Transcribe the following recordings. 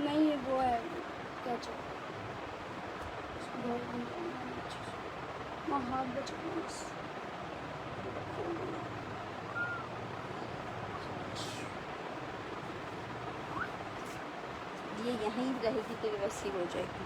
नहीं ये वो है क्या चाहिए हाथ बच ये यहीं रहेगी तो वैसी हो जाएगी।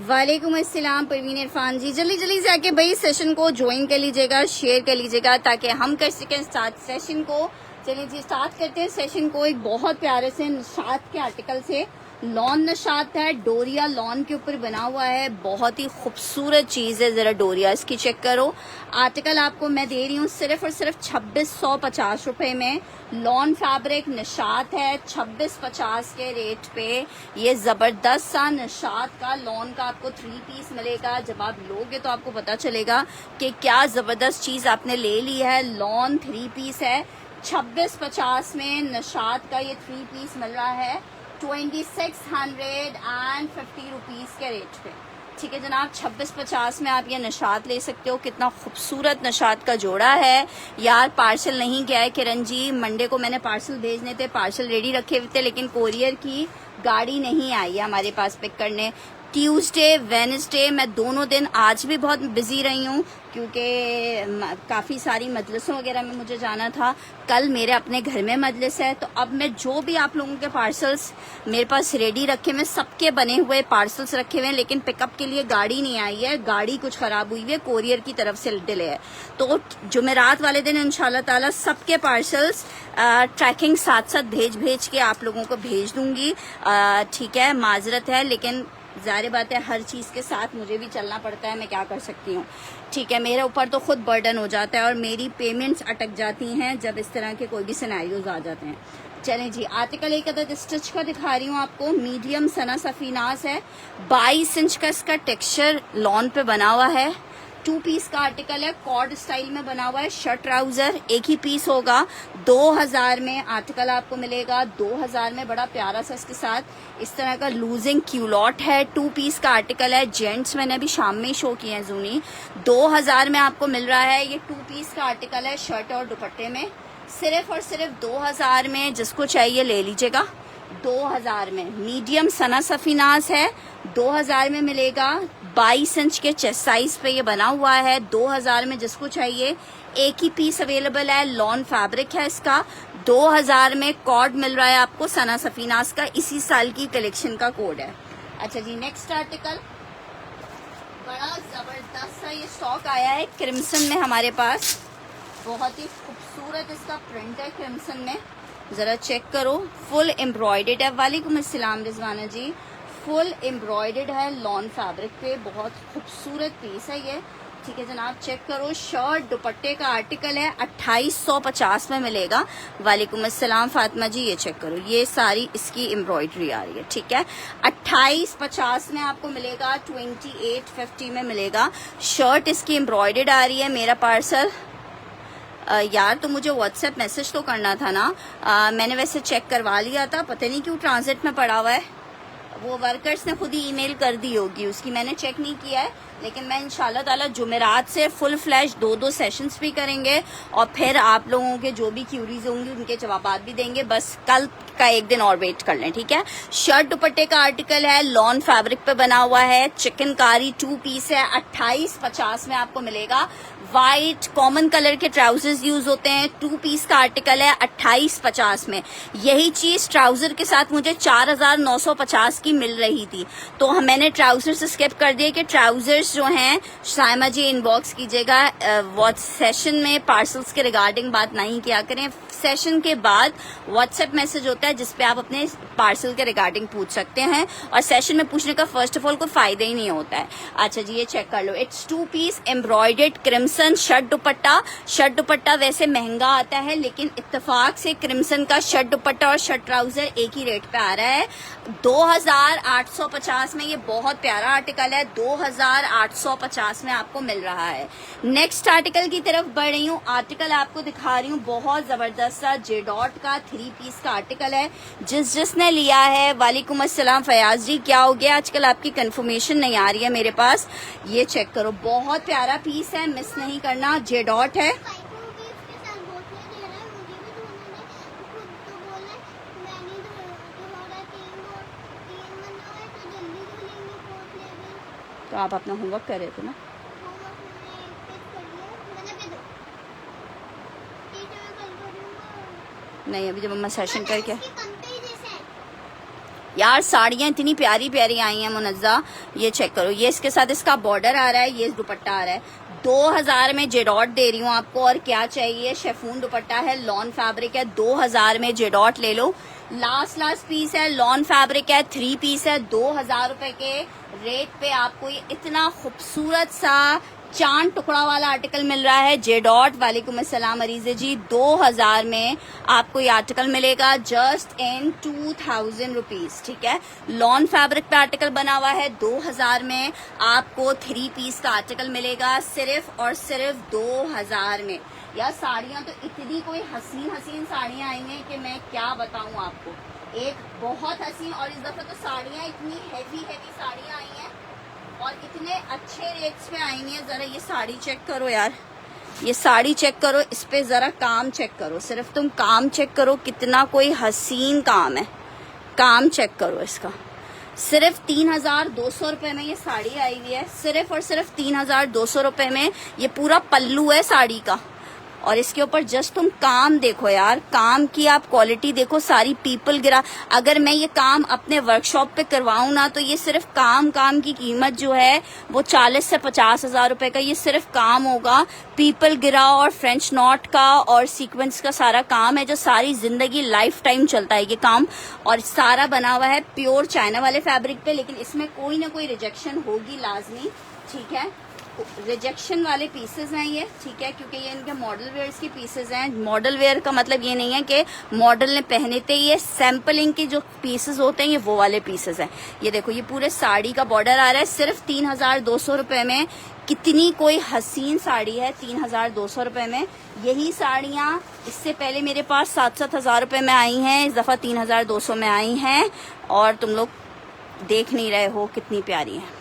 वालेकुम अस्सलाम परवीन इरफान जी, जल्दी जल्दी से आके भाई सेशन को ज्वाइन कर लीजिएगा, शेयर कर लीजिएगा ताकि हम कर सकें स्टार्ट सेशन को। चलिए जी स्टार्ट करते हैं सेशन को एक बहुत प्यारे से नशात के आर्टिकल से। लॉन नशात है, डोरिया लॉन के ऊपर बना हुआ है, बहुत ही खूबसूरत चीज है। जरा डोरिया इसकी चेक करो। आर्टिकल आपको मैं दे रही हूँ सिर्फ और सिर्फ 2650 रुपए में। लॉन फैब्रिक नशात है 2650 के रेट पे। ये जबरदस्त सा नशात का लॉन का आपको 3 पीस मिलेगा। जब आप लोगे तो आपको पता चलेगा कि क्या जबरदस्त चीज आपने ले ली है। लॉन 3 पीस है 2650 में। नशात का ये 3 पीस मिल रहा है 2650 रुपीज के रेट पे। ठीक है जनाब, 2650 में आप ये नशात ले सकते हो। कितना खूबसूरत नशात का जोड़ा है यार। पार्सल नहीं गया है किरण जी, मंडे को मैंने पार्सल भेजने थे, पार्सल रेडी रखे हुए थे, लेकिन कोरियर की गाड़ी नहीं आई है हमारे पास पिक करने। ट्यूसडे वेडनेसडे मैं दोनों दिन आज भी बहुत बिजी रही हूँ क्योंकि काफ़ी सारी मजलिसों वगैरह में मुझे जाना था। कल मेरे अपने घर में मजलिस है, तो अब मैं जो भी आप लोगों के पार्सल्स मेरे पास रेडी रखे हुए, सबके बने हुए पार्सल्स रखे हुए हैं, लेकिन पिकअप के लिए गाड़ी नहीं आई है। गाड़ी कुछ ख़राब हुई है, कोरियर की तरफ से डिले है। तो जुमेरात वाले दिन इंशाल्लाह ताला सबके पार्सल्स ट्रैकिंग साथ साथ भेज के आप लोगों को भेज दूंगी। ठीक है, माजरत है, लेकिन ज़ाहिर बात है हर चीज़ के साथ मुझे भी चलना पड़ता है, मैं क्या कर सकती हूँ। ठीक है, मेरे ऊपर तो खुद बर्डन हो जाता है और मेरी पेमेंट्स अटक जाती हैं जब इस तरह के कोई भी सिनेरियोज आ जाते हैं। चलें जी, आर्टिकल एक अदद स्टिच का दिखा रही हूँ आपको। मीडियम सना सफीनास है, 22 इंच का इसका टेक्सचर लॉन पे बना हुआ है। 2 पीस का आर्टिकल है, कॉर्ड स्टाइल में बना हुआ है। शर्ट ट्राउजर एक ही पीस होगा। 2000 में आर्टिकल आपको मिलेगा। 2000 में बड़ा प्यारा सा इसके साथ इस तरह का लूजिंग क्यूलॉट है। 2 पीस का आर्टिकल है, जेंट्स मैंने अभी शाम में ही शो किए हैं जूनी। 2000 में आपको मिल रहा है। ये 2 पीस का आर्टिकल है शर्ट और दुपट्टे में, सिर्फ और सिर्फ 2000 में। जिसको चाहिए ले लीजिएगा। 2000 में मीडियम सना सफीनास है, 2000 में मिलेगा। 22 इंच के चेस्ट साइज पे ये बना हुआ है। 2000 में जिसको चाहिए, एक ही पीस अवेलेबल है। लॉन फैब्रिक है इसका। 2000 में कॉर्ड मिल रहा है आपको सना सफीनास का, इसी साल की कलेक्शन का कोड है। अच्छा जी, नेक्स्ट आर्टिकल बड़ा जबरदस्त सा ये स्टॉक आया है क्रिम्सन में हमारे पास। बहुत ही खूबसूरत इसका प्रिंट है क्रिम्सन में, जरा चेक करो। फुल एम्ब्रॉयडेड है। वालेकुम अस्सलाम रिजवाना जी, फुल एम्ब्रॉयडेड है लॉन फैब्रिक पे, बहुत खूबसूरत पीस है ये। ठीक है जनाब, चेक करो। शर्ट दुपट्टे का आर्टिकल है, 2850 में मिलेगा। वालेकुम अस्सलाम फातिमा जी, ये चेक करो, ये सारी इसकी एम्ब्रॉयडरी आ रही है। ठीक है, 2850 में आपको मिलेगा। 2850 में मिलेगा। शर्ट इसकी एम्ब्रॉयडेड आ रही है। मेरा पार्सल यार तो मुझे व्हाट्सएप मैसेज तो करना था ना। मैंने वैसे चेक करवा लिया था, पता नहीं क्यों ट्रांजिट में पड़ा हुआ है। वो वर्कर्स ने खुद ही ईमेल कर दी होगी उसकी, मैंने चेक नहीं किया है, लेकिन मैं इंशाल्लाह ताला जुमेरात से फुल फ्लैश 2 सेशंस भी करेंगे और फिर आप लोगों के जो भी क्यूरीज होंगी उनके जवाब भी देंगे। बस कल का एक दिन और वेट कर लें, ठीक है। शर्ट दुपट्टे का आर्टिकल है, लॉन फैब्रिक पे बना हुआ है, चिकनकारी 2 पीस है, 2850 में आपको मिलेगा। वाइट कॉमन कलर के ट्राउजर्स यूज होते हैं, 2 पीस का आर्टिकल है 2850 में। यही चीज ट्राउजर के साथ मुझे 4950 की मिल रही थी, तो मैंने ट्राउजर से स्किप कर दिया कि ट्राउजर्स जो हैं साइमा जी इनबॉक्स कीजिएगा। सेशन में पार्सल्स के रिगार्डिंग बात नहीं किया करें, सेशन के बाद व्हाट्सएप मैसेज होता है जिसपे आप अपने पार्सल के रिगार्डिंग पूछ सकते हैं, और सेशन में पूछने का फर्स्ट ऑफ ऑल कोई फायदा ही नहीं होता है। अच्छा जी, ये चेक कर लो, it's 2 piece embroidered crimson shirt dupatta. Shirt dupatta वैसे महंगा आता है, लेकिन इत्तेफाक से क्रिम्सन का शर्ट दुपट्टा और शर्ट ट्राउजर एक ही रेट पे आ रहा है 2850 में। ये बहुत प्यारा आर्टिकल है, 2850 में आपको मिल रहा है। नेक्स्ट आर्टिकल की तरफ बढ़ रही हूँ। आर्टिकल आपको दिखा रही हूँ, बहुत जबरदस्त सा जे डॉट का 3 पीस का आर्टिकल है। जिसने लिया है, वालेकुम अस्सलाम फयाज जी, क्या हो गया आजकल आपकी कंफर्मेशन नहीं आ रही है मेरे पास। ये चेक करो, बहुत प्यारा पीस है, मिस नहीं करना। जे डॉट है, तो आप अपना होमवर्क कर रहे थे ना। नहीं, अभी जब मम्मा सेशन करके, यार साड़ियाँ इतनी प्यारी प्यारी आई हैं मुनज़्ज़ा, ये चेक करो। ये इसके साथ इसका बॉर्डर आ रहा है, ये दुपट्टा आ रहा है। 2000 में जेडॉट दे रही हूँ आपको, और क्या चाहिए, शेफून दुपट्टा है, लॉन फैब्रिक है, 2000 में जेडॉट ले लो। लास्ट पीस है, लॉन फैब्रिक है, 3 पीस है, 2000 रुपए के रेट पे आपको ये इतना खूबसूरत सा चांद टुकड़ा वाला आर्टिकल मिल रहा है। जे डॉट, वालेकुम अस्सलाम अरीजे जी, 2000 में आपको ये आर्टिकल मिलेगा जस्ट इन 2000 रुपीज, ठीक है। लॉन फैब्रिक पे आर्टिकल बना हुआ है, 2000 में आपको 3 पीस का आर्टिकल मिलेगा सिर्फ और सिर्फ 2000 में। यार साड़ियाँ तो इतनी कोई हसीन साड़ियाँ आई हैं कि मैं क्या बताऊँ आपको। एक बहुत हसीन, और इस दफा तो साड़ियाँ इतनी हैवी साड़ियाँ आई हैं और इतने अच्छे रेट्स पे आई हैं। जरा ये साड़ी चेक करो यार, ये साड़ी चेक करो, इस पे जरा काम चेक करो, सिर्फ तुम काम चेक करो, कितना कोई हसीन काम है। काम चेक करो इसका, सिर्फ 3200 रुपए में ये साड़ी आई हुई है, सिर्फ और सिर्फ 3200 रुपए में। ये पूरा पल्लू है साड़ी का, और इसके ऊपर जस्ट तुम काम देखो यार, काम की आप क्वालिटी देखो, सारी पीपल गिरा। अगर मैं ये काम अपने वर्कशॉप पे करवाऊं ना, तो ये सिर्फ काम की कीमत जो है वो 40 से 50 हजार रुपए का ये सिर्फ काम होगा। पीपल गिरा और फ्रेंच नॉट का और सीक्वेंस का सारा काम है, जो सारी जिंदगी लाइफ टाइम चलता है ये काम, और सारा बना हुआ है प्योर चाइना वाले फैब्रिक पे। लेकिन इसमें कोई ना कोई रिजेक्शन होगी लाजमी, ठीक है। रिजेक्शन वाले पीसेस हैं ये, ठीक है, क्योंकि ये इनके मॉडल वेयर्स की पीसेस हैं। मॉडल वेयर का मतलब ये नहीं है कि मॉडल ने पहने थे, ये सैम्पलिंग के जो पीसेस होते हैं ये वो वाले पीसेस हैं। ये देखो, ये पूरे साड़ी का बॉर्डर आ रहा है सिर्फ 3200 रुपए में। कितनी कोई हसीन साड़ी है 3200 रुपए में। यही साड़ियाँ इससे पहले मेरे पास 7-7 हजार रुपए में आई हैं, इस दफा 3200 में आई हैं, और तुम लोग देख नहीं रहे हो कितनी प्यारी है,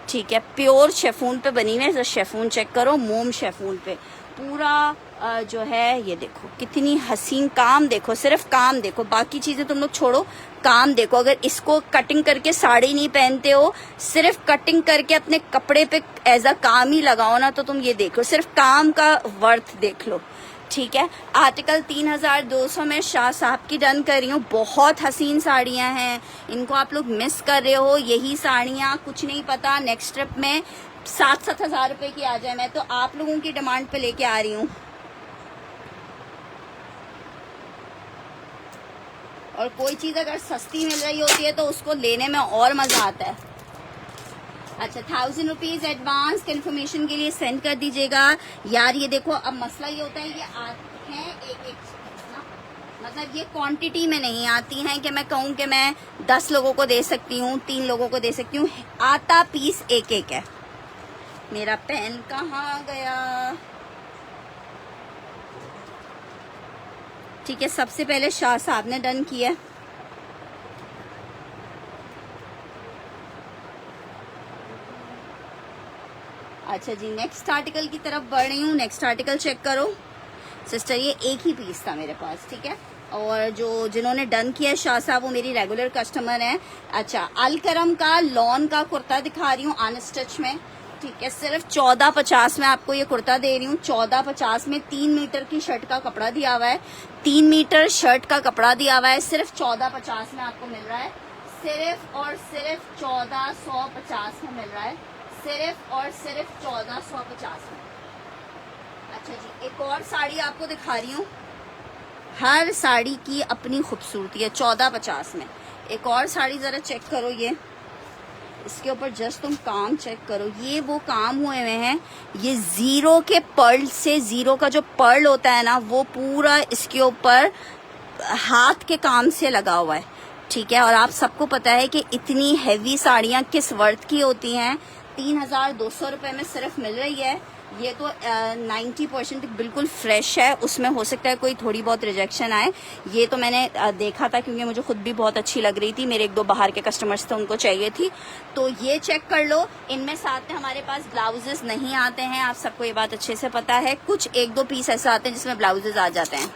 ठीक है। प्योर शेफून पे बनी हुई है, शेफून चेक करो, मोम शेफून पे पूरा जो है। ये देखो कितनी हसीन, काम देखो, सिर्फ काम देखो, बाकी चीजें तुम लोग छोड़ो, काम देखो। अगर इसको कटिंग करके साड़ी नहीं पहनते हो, सिर्फ कटिंग करके अपने कपड़े पे एज अ काम ही लगाओ ना, तो तुम ये देखो, सिर्फ काम का वर्थ देख लो, ठीक है। आर्टिकल 3200 में शाह साहब की डन कर रही हूँ। बहुत हसीन साड़ियाँ हैं, इनको आप लोग मिस कर रहे हो। यही साड़ियाँ कुछ नहीं पता नेक्स्ट ट्रिप में 7-7 हजार रुपए की आ जाए, मैं तो आप लोगों की डिमांड पे लेके आ रही हूँ। और कोई चीज अगर सस्ती मिल रही होती है तो उसको लेने में और मजा आता है। अच्छा, 1000 रुपीज एडवांस कंफर्मेशन के लिए सेंड कर दीजिएगा। यार ये देखो, अब मसला ये होता है, ये आती है एक ना, मतलब ये क्वांटिटी में नहीं आती हैं कि मैं कहूँ कि मैं 10 लोगों को दे सकती हूँ, 3 लोगों को दे सकती हूँ। आता पीस एक है। मेरा पेन कहाँ गया? ठीक है, सबसे पहले शाह साहब ने डन किया। अच्छा जी, नेक्स्ट आर्टिकल की तरफ बढ़ रही हूँ। नेक्स्ट आर्टिकल चेक करो सिस्टर, ये एक ही पीस था मेरे पास, ठीक है। और जो जिन्होंने डन किया है शाह साहब, वो मेरी रेगुलर कस्टमर हैं। अच्छा, अलकरम का लॉन का कुर्ता दिखा रही हूँ अनस्टिच में, ठीक है। सिर्फ 1450 में आपको ये कुर्ता दे रही हूँ। 1450 में 3 मीटर की शर्ट का कपड़ा दिया हुआ है, 3 मीटर शर्ट का कपड़ा दिया हुआ है। सिर्फ 1450 में आपको मिल रहा है, सिर्फ और सिर्फ 1450 में मिल रहा है, सिर्फ और सिर्फ 1450 में। अच्छा जी, एक और साड़ी आपको दिखा रही हूँ। हर साड़ी की अपनी खूबसूरती है। 1450 में एक और साड़ी जरा चेक करो, ये इसके ऊपर जस्ट तुम काम चेक करो, ये वो काम हुए हुए हैं। ये जीरो के पर्ल से, जीरो का जो पर्ल होता है ना, वो पूरा इसके ऊपर हाथ के काम से लगा हुआ है, ठीक है। और आप सबको पता है कि इतनी हैवी साड़ियाँ किस वर्थ की होती हैं। 3200 रुपये में सिर्फ मिल रही है। ये तो 90% बिल्कुल फ्रेश है, उसमें हो सकता है कोई थोड़ी बहुत रिजेक्शन आए। ये तो मैंने देखा था क्योंकि मुझे खुद भी बहुत अच्छी लग रही थी, मेरे एक दो बाहर के कस्टमर्स थे, उनको चाहिए थी, तो ये चेक कर लो। इनमें साथ में हमारे पास ब्लाउजेस नहीं आते हैं, आप सबको ये बात अच्छे से पता है। कुछ एक दो पीस ऐसे आते हैं जिसमें ब्लाउजेस आ जाते हैं।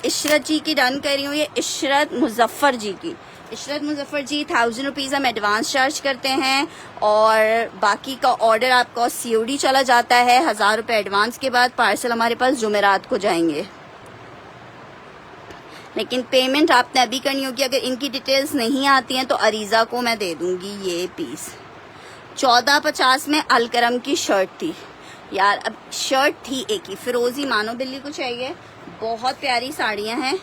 इशरत जी की डन कर रही हूँ, ये इशरत मुजफ्फर जी की। इशरत मुजफ्फर जी 1000 रुपीज़ हम एडवांस चार्ज करते हैं और बाकी का ऑर्डर आपका COD चला जाता है। 1000 रुपये एडवांस के बाद पार्सल हमारे पास जुमेरात को जाएंगे, लेकिन पेमेंट आपने अभी करनी होगी। अगर इनकी डिटेल्स नहीं आती हैं तो अरीज़ा को मैं दे दूंगी ये पीस। 1450 में अलकरम की शर्ट थी यार, अब शर्ट थी एक ही, फिरोजी मानो बिल्ली को चाहिए। बहुत प्यारी साड़ियां हैं,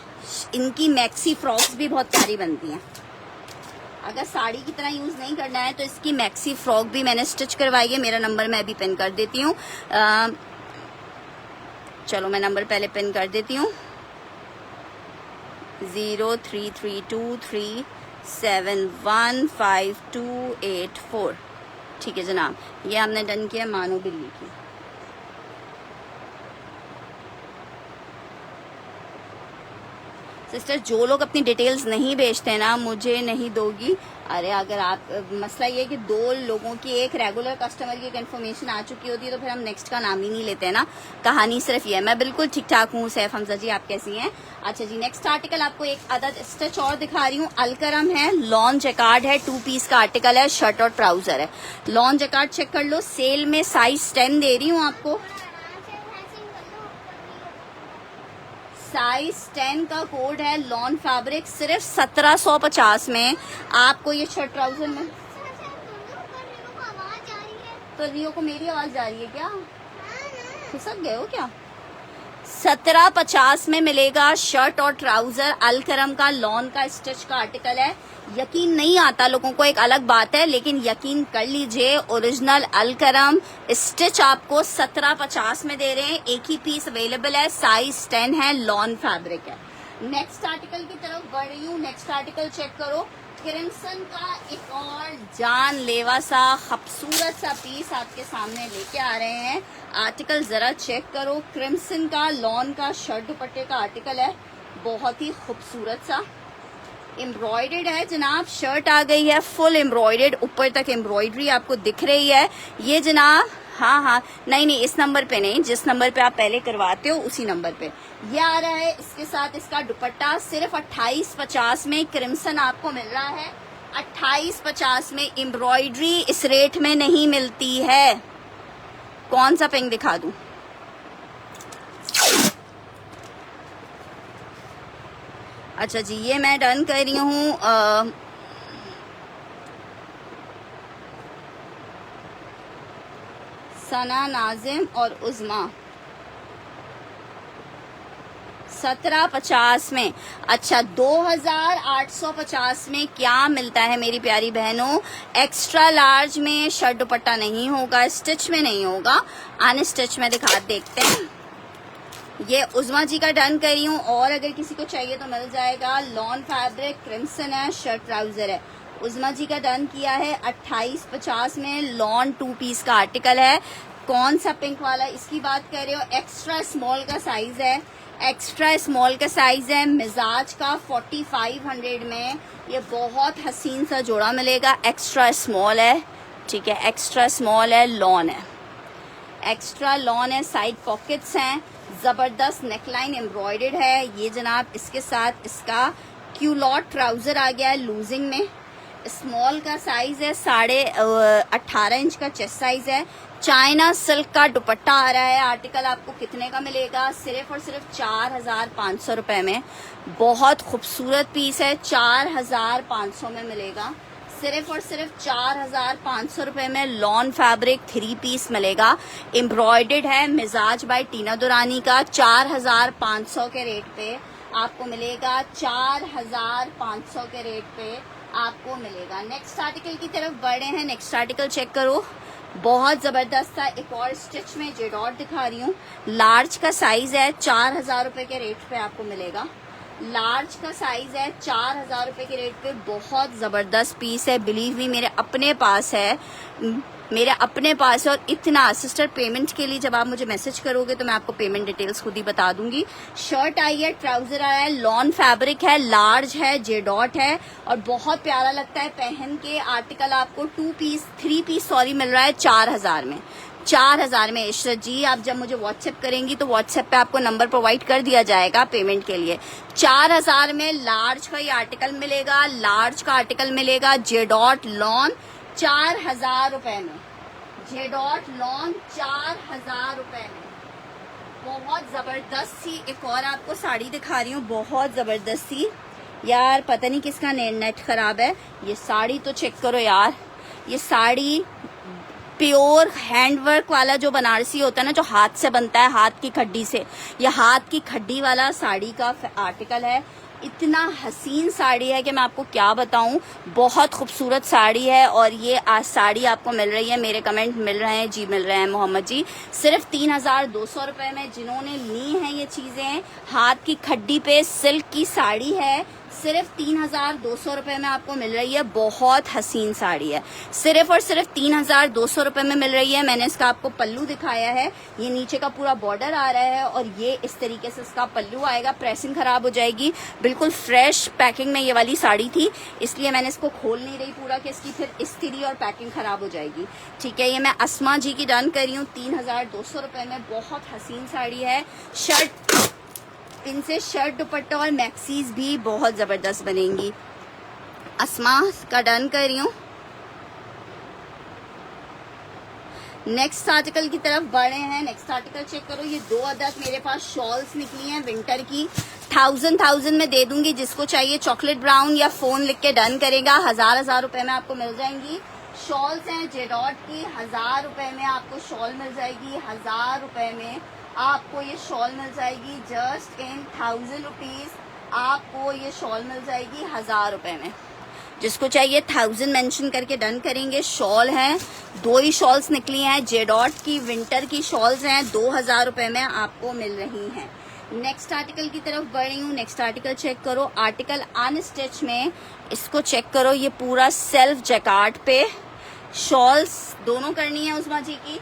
इनकी मैक्सी फ्रॉक्स भी बहुत प्यारी बनती हैं। अगर साड़ी की तरह यूज नहीं करना है तो इसकी मैक्सी फ्रॉक भी मैंने स्टिच करवाई है। मेरा नंबर मैं अभी पिन कर देती हूँ, चलो मैं नंबर पहले पिन कर देती हूँ, 0332371528 ठीक है जनाब। ये हमने डन किया मानो बिल्ली की। सिस्टर, जो लोग अपनी डिटेल्स नहीं भेजते ना, मुझे नहीं दोगी। अरे अगर आप, मसला ये है कि 2 लोगों की, एक रेगुलर कस्टमर की इन्फॉर्मेशन आ चुकी होती है तो फिर हम नेक्स्ट का नाम ही नहीं लेते ना। कहानी सिर्फ ये है। मैं बिल्कुल ठीक ठाक हूँ। सैफ हमजा जी, आप कैसी हैं? अच्छा जी, नेक्स्ट आर्टिकल आपको एक अदद स्टिच और दिखा रही हूँ। अलकरम है, लॉन जैकार्ड है, 2 पीस का आर्टिकल है, शर्ट और ट्राउजर है। लॉन जैकार्ड चेक कर लो, सेल में साइज 10 दे रही हूँ आपको। साइज 10 का कोड है, लॉन फैब्रिक, सिर्फ 1750 में आपको ये शर्ट ट्राउजर में। तो रियो को मेरी आवाज जा रही है क्या? खिसक गए हो क्या? 1750 में मिलेगा शर्ट और ट्राउजर। अलकरम का लॉन का स्टिच का आर्टिकल है। यकीन नहीं आता लोगों को, एक अलग बात है, लेकिन यकीन कर लीजिए, ओरिजिनल अलकरम स्टिच आपको 1750 में दे रहे हैं। एक ही पीस अवेलेबल है, साइज 10 है, लॉन फैब्रिक है। नेक्स्ट आर्टिकल की तरफ बढ़ रही हूँ। नेक्स्ट आर्टिकल चेक करो, क्रिम्सन का एक और जानलेवा सा खूबसूरत सा पीस आपके सामने लेके आ रहे हैं। आर्टिकल जरा चेक करो, क्रिम्सन का लॉन का शर्ट दुपट्टे का आर्टिकल है, बहुत ही खूबसूरत सा एम्ब्रॉयडर्ड है जनाब। शर्ट आ गई है फुल एम्ब्रॉयडर्ड, ऊपर तक एम्ब्रॉयडरी आपको दिख रही है ये जनाब। हाँ, नहीं, इस नंबर पे नहीं, जिस नंबर पे आप पहले करवाते हो उसी नंबर पे ये आ रहा है। इसके साथ इसका दुपट्टा सिर्फ 2850 में क्रिम्सन आपको मिल रहा है। 2850 में एम्ब्रॉयडरी इस रेट में नहीं मिलती है। कौन सा पिंक दिखा दूं? अच्छा जी, ये मैं डन कर रही हूँ। सना, नाजिम और उज़मा, 1750 में। अच्छा, 2850 में क्या मिलता है मेरी प्यारी बहनों? एक्स्ट्रा लार्ज में शर्ट दुपट्टा नहीं होगा, स्टिच में नहीं होगा, अनस्टिच में दिखा देखते हैं। ये उज़मा जी का डन कर रही हूँ, और अगर किसी को चाहिए तो मिल जाएगा। लॉन फैब्रिक, क्रिम्सन है, शर्ट ट्राउजर है। उज़मा जी का डन किया है 2850 में, लॉन 2 पीस का आर्टिकल है। कौन सा पिंक वाला इसकी बात कर रहे हो? एक्स्ट्रा स्मॉल का साइज है, एक्स्ट्रा स्मॉल का साइज है, मिजाज का 4500 में। ये बहुत हसीन सा जोड़ा मिलेगा, एक्स्ट्रा स्मॉल है, ठीक है, एक्स्ट्रा स्मॉल है, लॉन है, एक्स्ट्रा लॉन है, साइड पॉकेट्स हैं, जबरदस्त नेकलाइन एम्ब्रॉयडर्ड है ये जनाब। इसके साथ इसका क्यूलॉट ट्राउजर आ गया है लूजिंग में, स्मॉल का साइज है, 18.5 इंच का चेस्ट साइज है, चाइना सिल्क का दुपट्टा आ रहा है। आर्टिकल आपको कितने का मिलेगा? सिर्फ और सिर्फ 4,500 रुपए में। बहुत खूबसूरत पीस है, 4,500 में मिलेगा, सिर्फ और सिर्फ 4,500 रुपए में। लॉन फैब्रिक 3 पीस मिलेगा, एम्ब्रॉयडर्ड है, मिजाज बाय टीना दुरानी का। 4,500 के रेट पे आपको मिलेगा, 4,500 के रेट पे आपको मिलेगा। नेक्स्ट आर्टिकल की तरफ बढ़े हैं, नेक्स्ट आर्टिकल चेक करो, बहुत जबरदस्त था। एक और स्टिच में जे डॉट दिखा रही हूँ, लार्ज का साइज है, 4,000 रुपए के रेट पे आपको मिलेगा। लार्ज का साइज है, 4,000 रुपए के रेट पे। बहुत जबरदस्त पीस है, बिलीव मी, मेरे अपने पास है, मेरे अपने पास है। और इतना सिस्टर, पेमेंट के लिए जब आप मुझे मैसेज करोगे तो मैं आपको पेमेंट डिटेल्स खुद ही बता दूंगी। शर्ट आई है, ट्राउजर आया है, लॉन फैब्रिक है, लार्ज है, जे डॉट है और बहुत प्यारा लगता है पहन के। आर्टिकल आपको 3 पीस मिल रहा है 4,000 में। 4,000 में इशरत जी, आप जब मुझे व्हाट्सएप करेंगी तो व्हाट्सएप पे आपको नंबर प्रोवाइड कर दिया जाएगा पेमेंट के लिए। 4,000 में लार्ज का ये आर्टिकल मिलेगा, लार्ज का आर्टिकल मिलेगा, जे डॉट लॉन 4,000 रुपए में, जे डॉट लॉन 4,000 रुपए में। बहुत जबरदस्त सी एक और आपको साड़ी दिखा रही हूँ, बहुत जबरदस्त सी। यार पता नहीं किसका नेट खराब है, ये साड़ी तो चेक करो यार। ये साड़ी प्योर हैंडवर्क वाला जो बनारसी होता है ना, जो हाथ से बनता है, हाथ की खड्डी से, यह हाथ की खड्डी वाला साड़ी का आर्टिकल है। इतना हसीन साड़ी है कि मैं आपको क्या बताऊं, बहुत खूबसूरत साड़ी है। और ये आज साड़ी आपको मिल रही है, मेरे कमेंट मिल रहे हैं जी, मिल रहे हैं मोहम्मद जी, सिर्फ 3,200 रुपए में। जिन्होंने ली हैं ये चीजें, हाथ की खड्डी पे सिल्क की साड़ी है, सिर्फ 3,200 रुपए में आपको मिल रही है। बहुत हसीन साड़ी है, सिर्फ और सिर्फ 3,200 रुपए में मिल रही है। मैंने इसका आपको पल्लू दिखाया है, ये नीचे का पूरा बॉर्डर आ रहा है और ये इस तरीके से इसका पल्लू आएगा। प्रेसिंग खराब हो जाएगी, बिल्कुल फ्रेश पैकिंग में ये वाली साड़ी थी, इसलिए मैंने इसको खोल नहीं रही पूरा कि इसकी फिर इस्त्री और पैकिंग खराब हो जाएगी। ठीक है, ये मैं अस्मा जी की डन कर रही हूँ 3,200 रुपए में। बहुत हसीन साड़ी है। शर्ट, इनसे शर्ट, दुपट्टा और मैक्सीज भी बहुत जबरदस्त बनेंगी। अस्मा का डन कर रही हूँ। नेक्स्ट आर्टिकल की तरफ बढ़े हैं, नेक्स्ट आर्टिकल चेक करो। ये 2 अदद मेरे पास शॉल्स निकली हैं विंटर की, 1000 में दे दूंगी। जिसको चाहिए चॉकलेट ब्राउन या फोन लिख के डन करेगा, 1,000 रुपए में आपको मिल जाएंगी। शॉल्स हैं जे डॉट की, 1,000 रुपए में आपको शॉल मिल जाएगी। 1,000 रुपए में आपको ये शॉल मिल जाएगी। जस्ट इन 1,000 रुपीज आपको ये शॉल मिल जाएगी 1,000 रुपए में। जिसको चाहिए 1,000 मेंशन करके डन करेंगे। शॉल हैं, 2 ही शॉल्स निकली हैं, जे डॉट की विंटर की शॉल्स हैं, 2,000 रुपए में आपको मिल रही हैं। नेक्स्ट आर्टिकल की तरफ बढ़ी हूँ। नेक्स्ट आर्टिकल चेक करो, आर्टिकल अनस्टिच में, इसको चेक करो। ये पूरा सेल्फ जैकार्ड पे शॉल्स दोनों करनी है उस्मा जी की।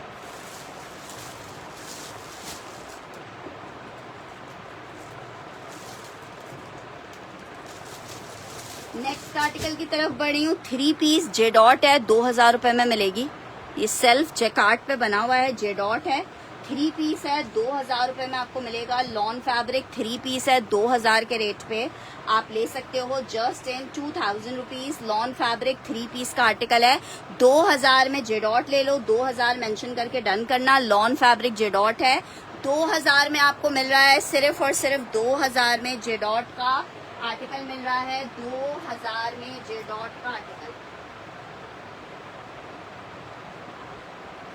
नेक्स्ट आर्टिकल की तरफ बढ़ी हूँ। 3 पीस जे डॉट है, 2,000 रुपए में मिलेगी। ये सेल्फ जैकार्ड पे बना हुआ है, जे डॉट है, 3 पीस है, 2,000 रुपए में आपको मिलेगा। लॉन फैब्रिक 3 पीस है, 2,000 के रेट पे आप ले सकते हो। Just in 2,000 rupees lawn fabric 3 piece का आर्टिकल है। 2,000 में जे डॉट ले लो, 2,000 मेंशन करके डन करना। लॉन फैब्रिक जे डॉट है, 2,000 में आपको मिल रहा है। सिर्फ और सिर्फ 2,000 में जे डॉट का आर्टिकल मिल रहा है। 2,000 में जे डॉट का आर्टिकल।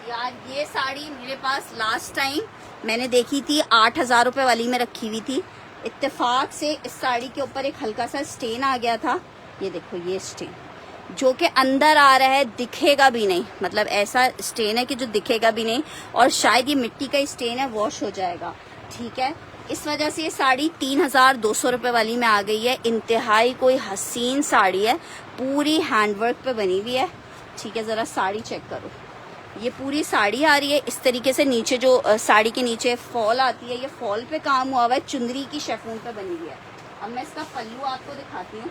यार ये साड़ी मेरे पास लास्ट टाइम मैंने देखी थी 8,000 रुपए वाली में रखी हुई थी। इत्तेफाक से इस साड़ी के ऊपर एक हल्का सा स्टेन आ गया था। ये देखो, ये स्टेन जो कि अंदर आ रहा है, दिखेगा भी नहीं, मतलब ऐसा स्टेन है कि जो दिखेगा भी नहीं। और शायद ये मिट्टी का स्टेन है, वॉश हो जाएगा। ठीक है, इस वजह से ये साड़ी 3,200 रुपए वाली में आ गई है। इंतहाई कोई हसीन साड़ी है, पूरी हैंडवर्क पे बनी हुई है। ठीक है, जरा साड़ी चेक करो। ये पूरी साड़ी आ रही है इस तरीके से, नीचे जो साड़ी के नीचे फॉल आती है, ये फॉल पे काम हुआ हुआ है, चुंदरी की शेफून पे बनी हुई है। अब मैं इसका पल्लू आपको दिखाती हूँ।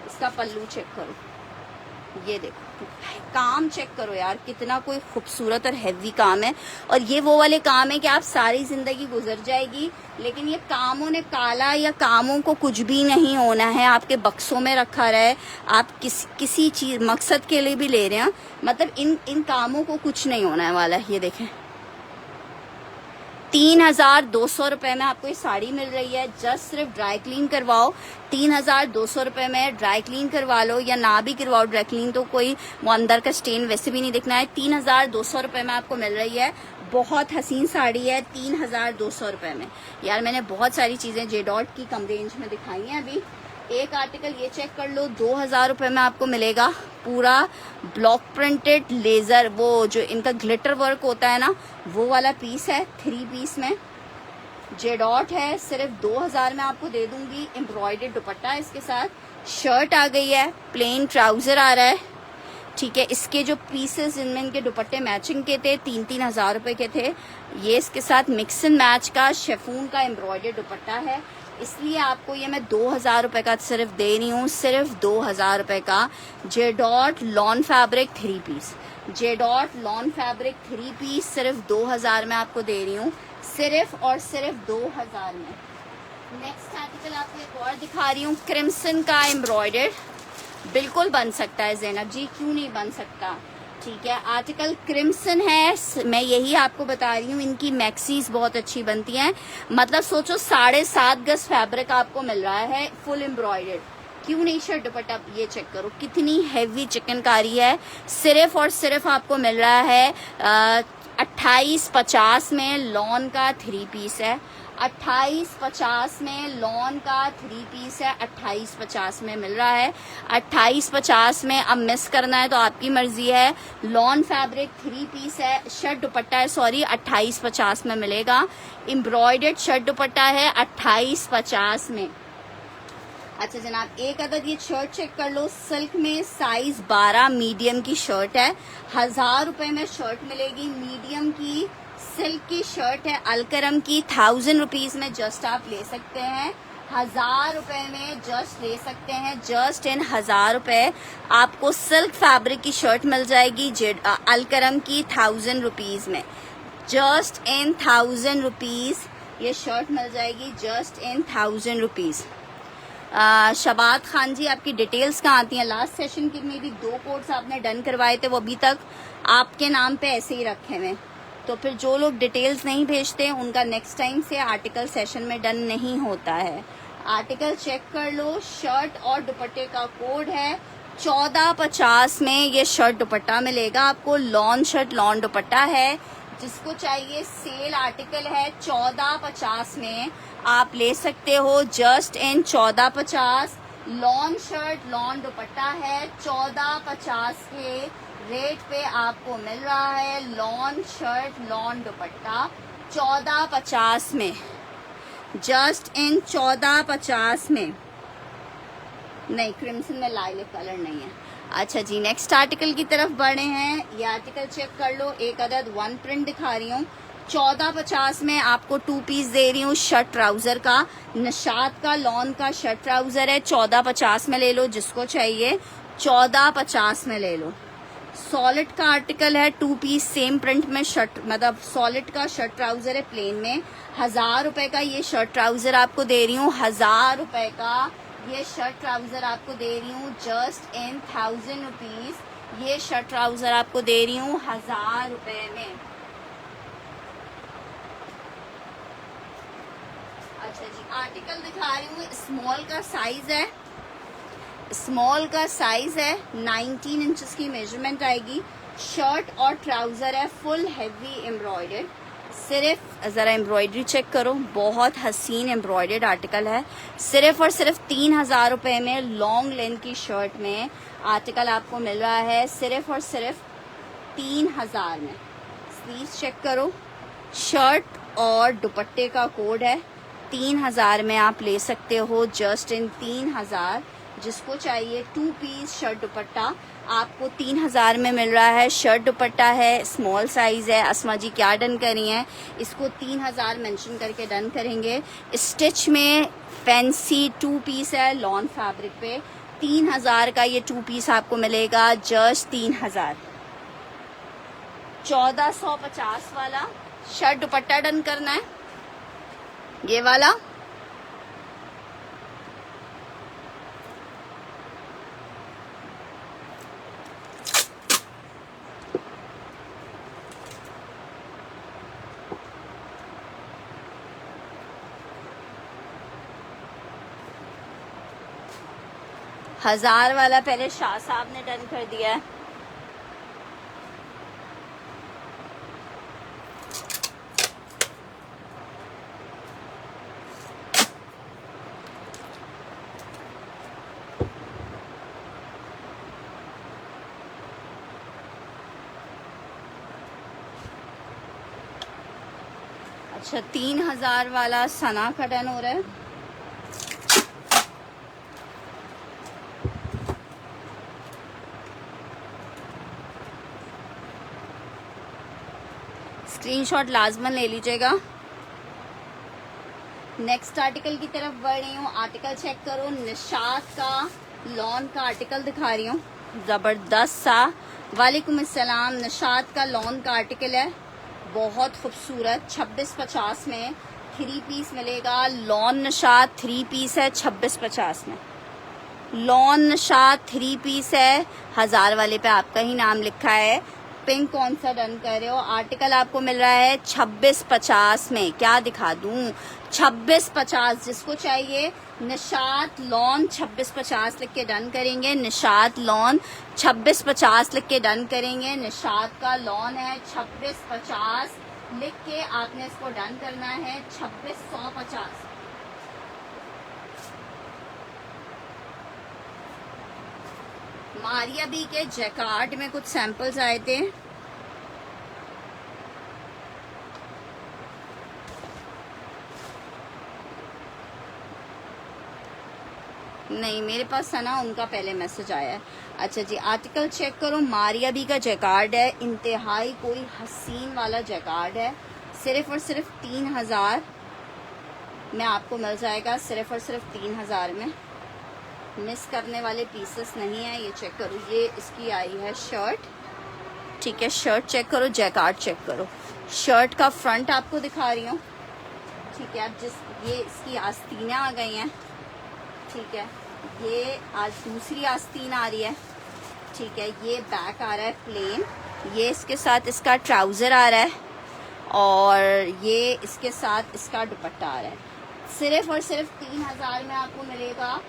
इसका पल्लू चेक करो, ये देखो काम चेक करो यार, कितना कोई खूबसूरत और हैवी काम है। और ये वो वाले काम है कि आप सारी जिंदगी गुजर जाएगी, लेकिन ये कामों ने काला या कामों को कुछ भी नहीं होना है, आपके बक्सों में रखा रहे। आप किसी चीज मकसद के लिए भी ले रहे हैं, मतलब इन कामों को कुछ नहीं होने वाला है। ये देखें 3,200 रुपए में आपको ये साड़ी मिल रही है। जस्ट सिर्फ ड्राई क्लीन करवाओ, 3,200 रुपए में ड्राई क्लीन करवा लो, या ना भी करवाओ ड्राई क्लीन तो कोई वो अंदर का स्टेन वैसे भी नहीं दिखना है। 3,200 रुपए में आपको मिल रही है। बहुत हसीन साड़ी है 3,200 रुपए में। यार मैंने बहुत सारी चीजें जे डॉट की कम रेंज में दिखाई हैं। अभी एक आर्टिकल ये चेक कर लो, 2,000 रुपए में आपको मिलेगा। पूरा ब्लॉक प्रिंटेड लेजर, वो जो इनका ग्लिटर वर्क होता है ना, वो वाला पीस है। 3 पीस में जे डॉट है, सिर्फ 2,000 में आपको दे दूंगी। एम्ब्रॉयडर्ड दुपट्टा है इसके साथ, शर्ट आ गई है, प्लेन ट्राउजर आ रहा है। ठीक है, इसके जो पीसेस इनमें इनके दुपट्टे मैचिंग के थे, 3-3 हज़ार रुपए के थे। ये इसके साथ मिक्स एंड मैच का शेफून का एम्ब्रॉयडर्ड दुपट्टा है, इसलिए आपको ये मैं 2,000 रुपए का सिर्फ दे रही हूँ। सिर्फ 2,000 रुपए का J dot lawn fabric 3 piece, J dot lawn fabric 3 piece सिर्फ 2,000 में आपको दे रही हूँ, सिर्फ और सिर्फ 2,000 में। नेक्स्ट आर्टिकल आपको एक और दिखा रही हूँ, क्रिम्सन का एम्ब्रॉयडर्ड। बिल्कुल बन सकता है ज़ैनब जी, क्यों नहीं बन सकता। ठीक है, आर्टिकल क्रिम्सन है, मैं यही आपको बता रही हूँ। इनकी मैक्सीज बहुत अच्छी बनती हैं, मतलब सोचो 7.5 गज फैब्रिक आपको मिल रहा है, फुल एम्ब्रॉयडर्ड। क्यों नहीं शर्ट दुपट्टा, ये चेक करो कितनी हैवी चिकनकारी है। सिर्फ और सिर्फ आपको मिल रहा है 2850 में। लॉन का 3 पीस है, 2850 में लॉन का 3 पीस है, 2850 में मिल रहा है। 2850 में अब मिस करना है तो आपकी मर्जी है। लॉन फैब्रिक 3 पीस है, शर्ट दुपट्टा है, सॉरी 2850 में मिलेगा। एम्ब्रॉयडर्ड शर्ट दुपट्टा है 2850 में। अच्छा जनाब, एक अदद ये शर्ट चेक कर लो, सिल्क में साइज 12 मीडियम की शर्ट है। 1,000 रुपए में शर्ट मिलेगी, मीडियम की सिल्क की शर्ट है, अलकरम की। 1,000 रुपीज में जस्ट आप ले सकते हैं, 1,000 रुपए में जस्ट ले सकते हैं। जस्ट इन 1,000 रुपए आपको सिल्क फैब्रिक की शर्ट मिल जाएगी अलकरम की 1,000 रुपीज में। जस्ट इन 1,000 रुपीज ये शर्ट मिल जाएगी, just in 1,000 rupees. Shabad Khan जी, आपकी डिटेल्स कहाँ आती हैं? लास्ट सेशन की में भी 2 कोड्स आपने डन करवाए थे, वो अभी तक आपके नाम पे ऐसे ही रखे हुए। तो फिर जो लोग डिटेल्स नहीं भेजते उनका नेक्स्ट टाइम से आर्टिकल सेशन में डन नहीं होता है। आर्टिकल चेक कर लो, शर्ट और दुपट्टे का कोड है 1450 में ये शर्ट दुपट्टा मिलेगा आपको। लॉन शर्ट लॉन दुपट्टा है, जिसको चाहिए सेल आर्टिकल है 1450 में आप ले सकते हो। जस्ट इन 1450 लॉन शर्ट लॉन दुपट्टा है, 1450 के रेट पे आपको मिल रहा है। लॉन शर्ट लॉन दुपट्टा 1450 में, जस्ट इन 1450 में। नहीं, क्रिम्सन में लाइलैक कलर नहीं है। अच्छा जी, नेक्स्ट आर्टिकल की तरफ बढ़े हैं। ये आर्टिकल चेक कर लो, एक अदद 1 प्रिंट दिखा रही हूँ। 1450 में आपको 2 पीस दे रही हूँ शर्ट ट्राउजर का। निशात का लॉन का शर्ट ट्राउजर है, 1450 में ले लो, जिसको चाहिए 1450 में ले लो। सॉलिड का आर्टिकल है, 2 पीस सेम प्रिंट में शर्ट, मतलब सॉलिड का शर्ट ट्राउजर है प्लेन में। 1,000 रुपए का ये शर्ट ट्राउजर आपको दे रही हूँ, 1,000 रुपए का ये शर्ट ट्राउजर आपको दे रही हूँ। जस्ट इन 1,000 रुपीज ये शर्ट ट्राउजर आपको दे रही हूँ 1,000 रुपए में। अच्छा जी, आर्टिकल दिखा रही हूँ, स्मॉल का साइज है, स्मॉल का साइज है, 19 इंचेस की मेजरमेंट आएगी। शर्ट और ट्राउजर है फुल हैवी एम्ब्रॉयडर्ड। सिर्फ जरा एम्ब्रॉयडरी चेक करो, बहुत हसीन एम्ब्रॉयडर्ड आर्टिकल है। सिर्फ और सिर्फ 3,000 रुपए में लॉन्ग लेंथ की शर्ट में आर्टिकल आपको मिल रहा है, सिर्फ और सिर्फ 3,000 में। स्लीव्स चेक करो, शर्ट और दुपट्टे का कोड है, 3,000 में आप ले सकते हो। जस्ट इन 3,000, जिसको चाहिए 2 पीस शर्ट दुपट्टा आपको 3,000 में मिल रहा है। शर्ट दुपट्टा है, स्मॉल साइज है। अस्मा जी क्या डन करी हैं, इसको 3,000 मेंशन करके डन करेंगे। स्टिच में फैंसी 2 पीस है लॉन फैब्रिक पे, 3000 का ये 2 पीस आपको मिलेगा, जस्ट 3000। 1450 वाला शर्ट दुपट्टा डन करना है, ये वाला। हजार वाला पहले शाह साहब ने डन कर दिया है। अच्छा, 3000 वाला सना का डन हो रहा है। स्क्रीनशॉट लाजमन ले लीजिएगा। नेक्स्ट आर्टिकल की तरफ बढ़ रही हूँ। आर्टिकल चेक करो, निशात का लॉन का आर्टिकल दिखा रही हूँ, जबरदस्त सा। वालेकुम अस्सलाम। निशात का लॉन का आर्टिकल है, बहुत खूबसूरत। 2650 में 3 पीस मिलेगा। लॉन निशात 3 पीस है 2650 में। लॉन निशात 3 पीस है। 1000 वाले पे आपका ही नाम लिखा है। पिंक कौन सा डन कर रहे हो? आर्टिकल आपको मिल रहा है 2650 में। क्या दिखा दूं? 2650 जिसको चाहिए। निशात लॉन 2650 लिख के डन करेंगे। निशात लॉन 2650 लिख के डन करेंगे। निशात का लॉन है 2650 लिख के आपने इसको डन करना है। 2650। मारिया बी के जैकार्ड में कुछ सैंपल्स आए थे। नहीं, मेरे पास सना उनका पहले मैसेज आया है। अच्छा जी, आर्टिकल चेक करो। मारिया बी का जैकार्ड है, इंतहाई कोई हसीन वाला जैकार्ड है। सिर्फ और सिर्फ 3000 में आपको मिल जाएगा। सिर्फ और सिर्फ 3000 में। मिस करने वाले पीसेस नहीं है। ये चेक करो, ये इसकी आई है शर्ट, ठीक है। शर्ट चेक करो, जैकार्ड चेक करो। शर्ट का फ्रंट आपको दिखा रही हूँ, ठीक है। अब ये इसकी आस्तीनें आ गई हैं, ठीक है। ये आज दूसरी आस्तीन आ रही है, ठीक है। ये बैक आ रहा है प्लेन। ये इसके साथ इसका ट्राउज़र आ रहा है और ये इसके साथ इसका दुपट्टा आ रहा है। सिर्फ और सिर्फ 3000 में आपको मिलेगा।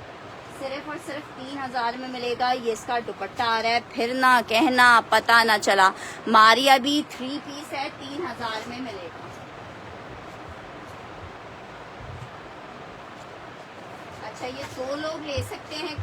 सिर्फ और सिर्फ 3000 में मिलेगा। ये इसका दुपट्टा आ रहा है। फिर ना कहना पता ना चला। मारिया भी 3 पीस है, 3000 में मिलेगा। अच्छा, ये 2 लोग ले सकते हैं,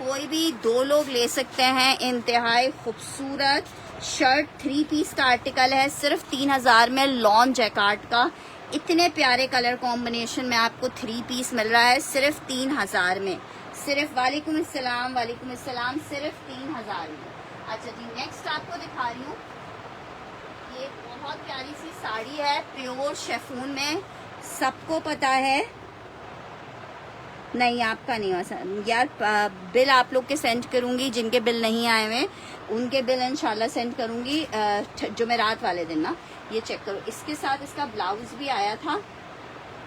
कोई भी 2 लोग ले सकते हैं। इंतहाई खूबसूरत शर्ट 3 पीस का आर्टिकल है, सिर्फ 3000 में। लॉन जैकार्ड का इतने प्यारे कलर कॉम्बिनेशन में आपको 3 पीस मिल रहा है सिर्फ 3000 में। सिर्फ वालेकुम अस्सलाम, वालेकुम अस्सलाम, सिर्फ 3000 में। अच्छा जी, नेक्स्ट आपको दिखा रही हूँ। ये बहुत प्यारी सी साड़ी है, प्योर शेफून में। सबको पता है। नहीं, आपका नहीं हुआ यार। बिल आप लोग के सेंड करूंगी, जिनके बिल नहीं आए हुए उनके बिल इंशाल्लाह सेंड करूंगी जुमेरात वाले दिन ना। ये चेक करो, इसके साथ इसका ब्लाउज भी आया था,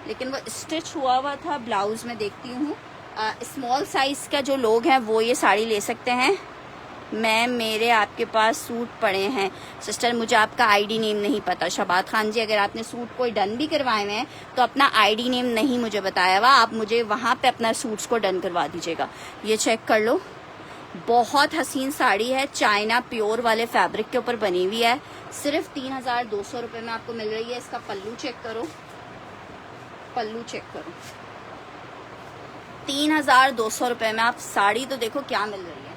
लेकिन वो स्टिच हुआ था। ब्लाउज में देखती हूँ। स्मॉल साइज का जो लोग हैं वो ये साड़ी ले सकते हैं। मैम, मेरे आपके पास सूट पड़े हैं। सिस्टर, मुझे आपका आईडी नेम नहीं पता। शबाद खान जी, अगर आपने सूट कोई डन भी करवाए हुए हैं तो अपना आईडी नेम नहीं मुझे बताया हुआ। आप मुझे वहाँ पे अपना सूट्स को डन करवा दीजिएगा। ये चेक कर लो, बहुत हसीन साड़ी है। चाइना प्योर वाले फैब्रिक के ऊपर बनी हुई है। सिर्फ 3200 रुपये में आपको मिल रही है। इसका पल्लू चेक करो, पल्लू चेक करो। 3200 रुपये में आप साड़ी तो देखो क्या मिल रही है।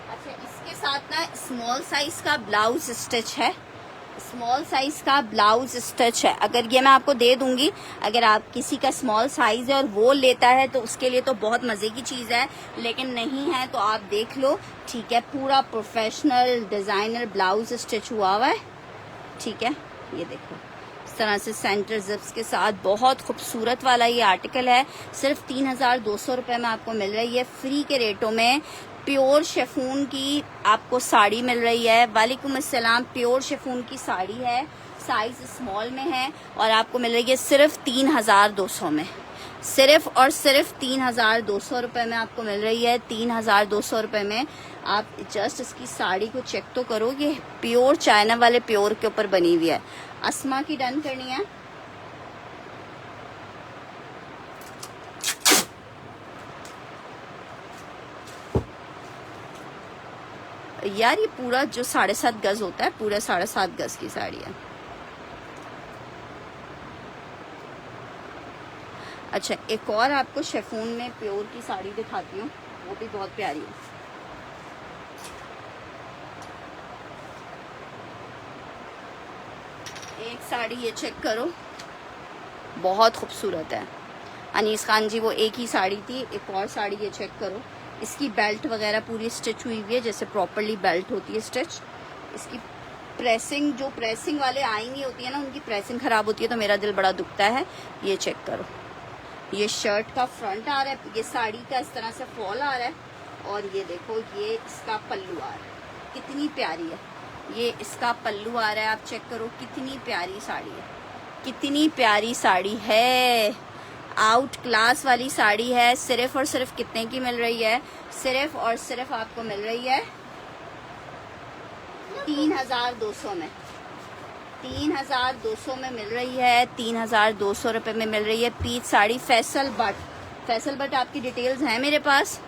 अच्छा, इसके साथ ना स्मॉल साइज का ब्लाउज स्टिच है। स्मॉल साइज का ब्लाउज स्टिच है। अगर ये मैं आपको दे दूंगी, अगर आप किसी का स्मॉल साइज है और वो लेता है तो उसके लिए तो बहुत मजे की चीज है, लेकिन नहीं है तो आप देख लो, ठीक है। पूरा प्रोफेशनल डिजाइनर ब्लाउज स्टिच हुआ है, ठीक है। ये देखो, इस तरह से सेंटर जिप्स के साथ बहुत खूबसूरत वाला ये आर्टिकल है। सिर्फ 3,200 रुपये में आपको मिल रही है, फ्री के रेटों में। प्योर शेफून की आपको साड़ी मिल रही है। वालेकुम अस्सलाम। प्योर शेफून की साड़ी है, साइज स्मॉल में है और आपको मिल रही है सिर्फ 3,200 में। सिर्फ और सिर्फ 3,200 रुपये में आपको मिल रही है। 3,200 रुपये में आप जस्ट इसकी साड़ी को चेक तो करो, ये प्योर चाइना वाले प्योर के ऊपर बनी हुई है। अस्मा की डन करनी है। यार ये पूरा जो 7.5 गज होता है, पूरा 7.5 गज की साड़ी है। अच्छा, एक और आपको शेफून में प्योर की साड़ी दिखाती हूँ, वो भी बहुत प्यारी है। एक साड़ी ये चेक करो, बहुत खूबसूरत है। अनीस खान जी, वो एक ही साड़ी थी। एक और साड़ी ये चेक करो, इसकी बेल्ट वगैरह पूरी स्टिच हुई हुई है, जैसे प्रॉपरली बेल्ट होती है स्टिच। इसकी प्रेसिंग, जो प्रेसिंग वाले आई नहीं होती है ना, उनकी प्रेसिंग खराब होती है तो मेरा दिल बड़ा दुखता है। ये चेक करो, ये शर्ट का फ्रंट आ रहा है, ये साड़ी का इस तरह से फॉल आ रहा है और ये देखो ये इसका पल्लू आ रहा है, कितनी प्यारी है। ये इसका पल्लू आ रहा है, आप चेक करो कितनी प्यारी साड़ी है, कितनी प्यारी साड़ी है। आउट क्लास वाली साड़ी है। सिर्फ और सिर्फ कितने की मिल रही है? सिर्फ और सिर्फ आपको मिल रही है 3,200 में। 3,200 में मिल रही है। 3,200 रुपये में मिल रही है पीच साड़ी। फैसल बट आपकी डिटेल्स हैं मेरे पास।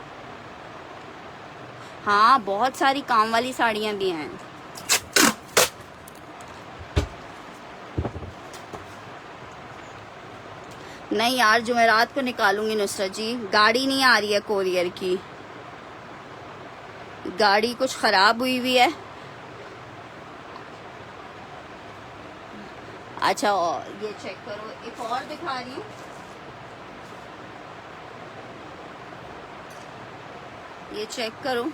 हाँ, बहुत सारी काम वाली साड़ियाँ भी हैं। नहीं यार, जुमेरात को निकालूंगी नुसरत जी। गाड़ी नहीं आ रही है कोरियर की, गाड़ी कुछ खराब हुई हुई है। अच्छा, ये चेक करो, एक और दिखा रही हूँ। ये चेक करो,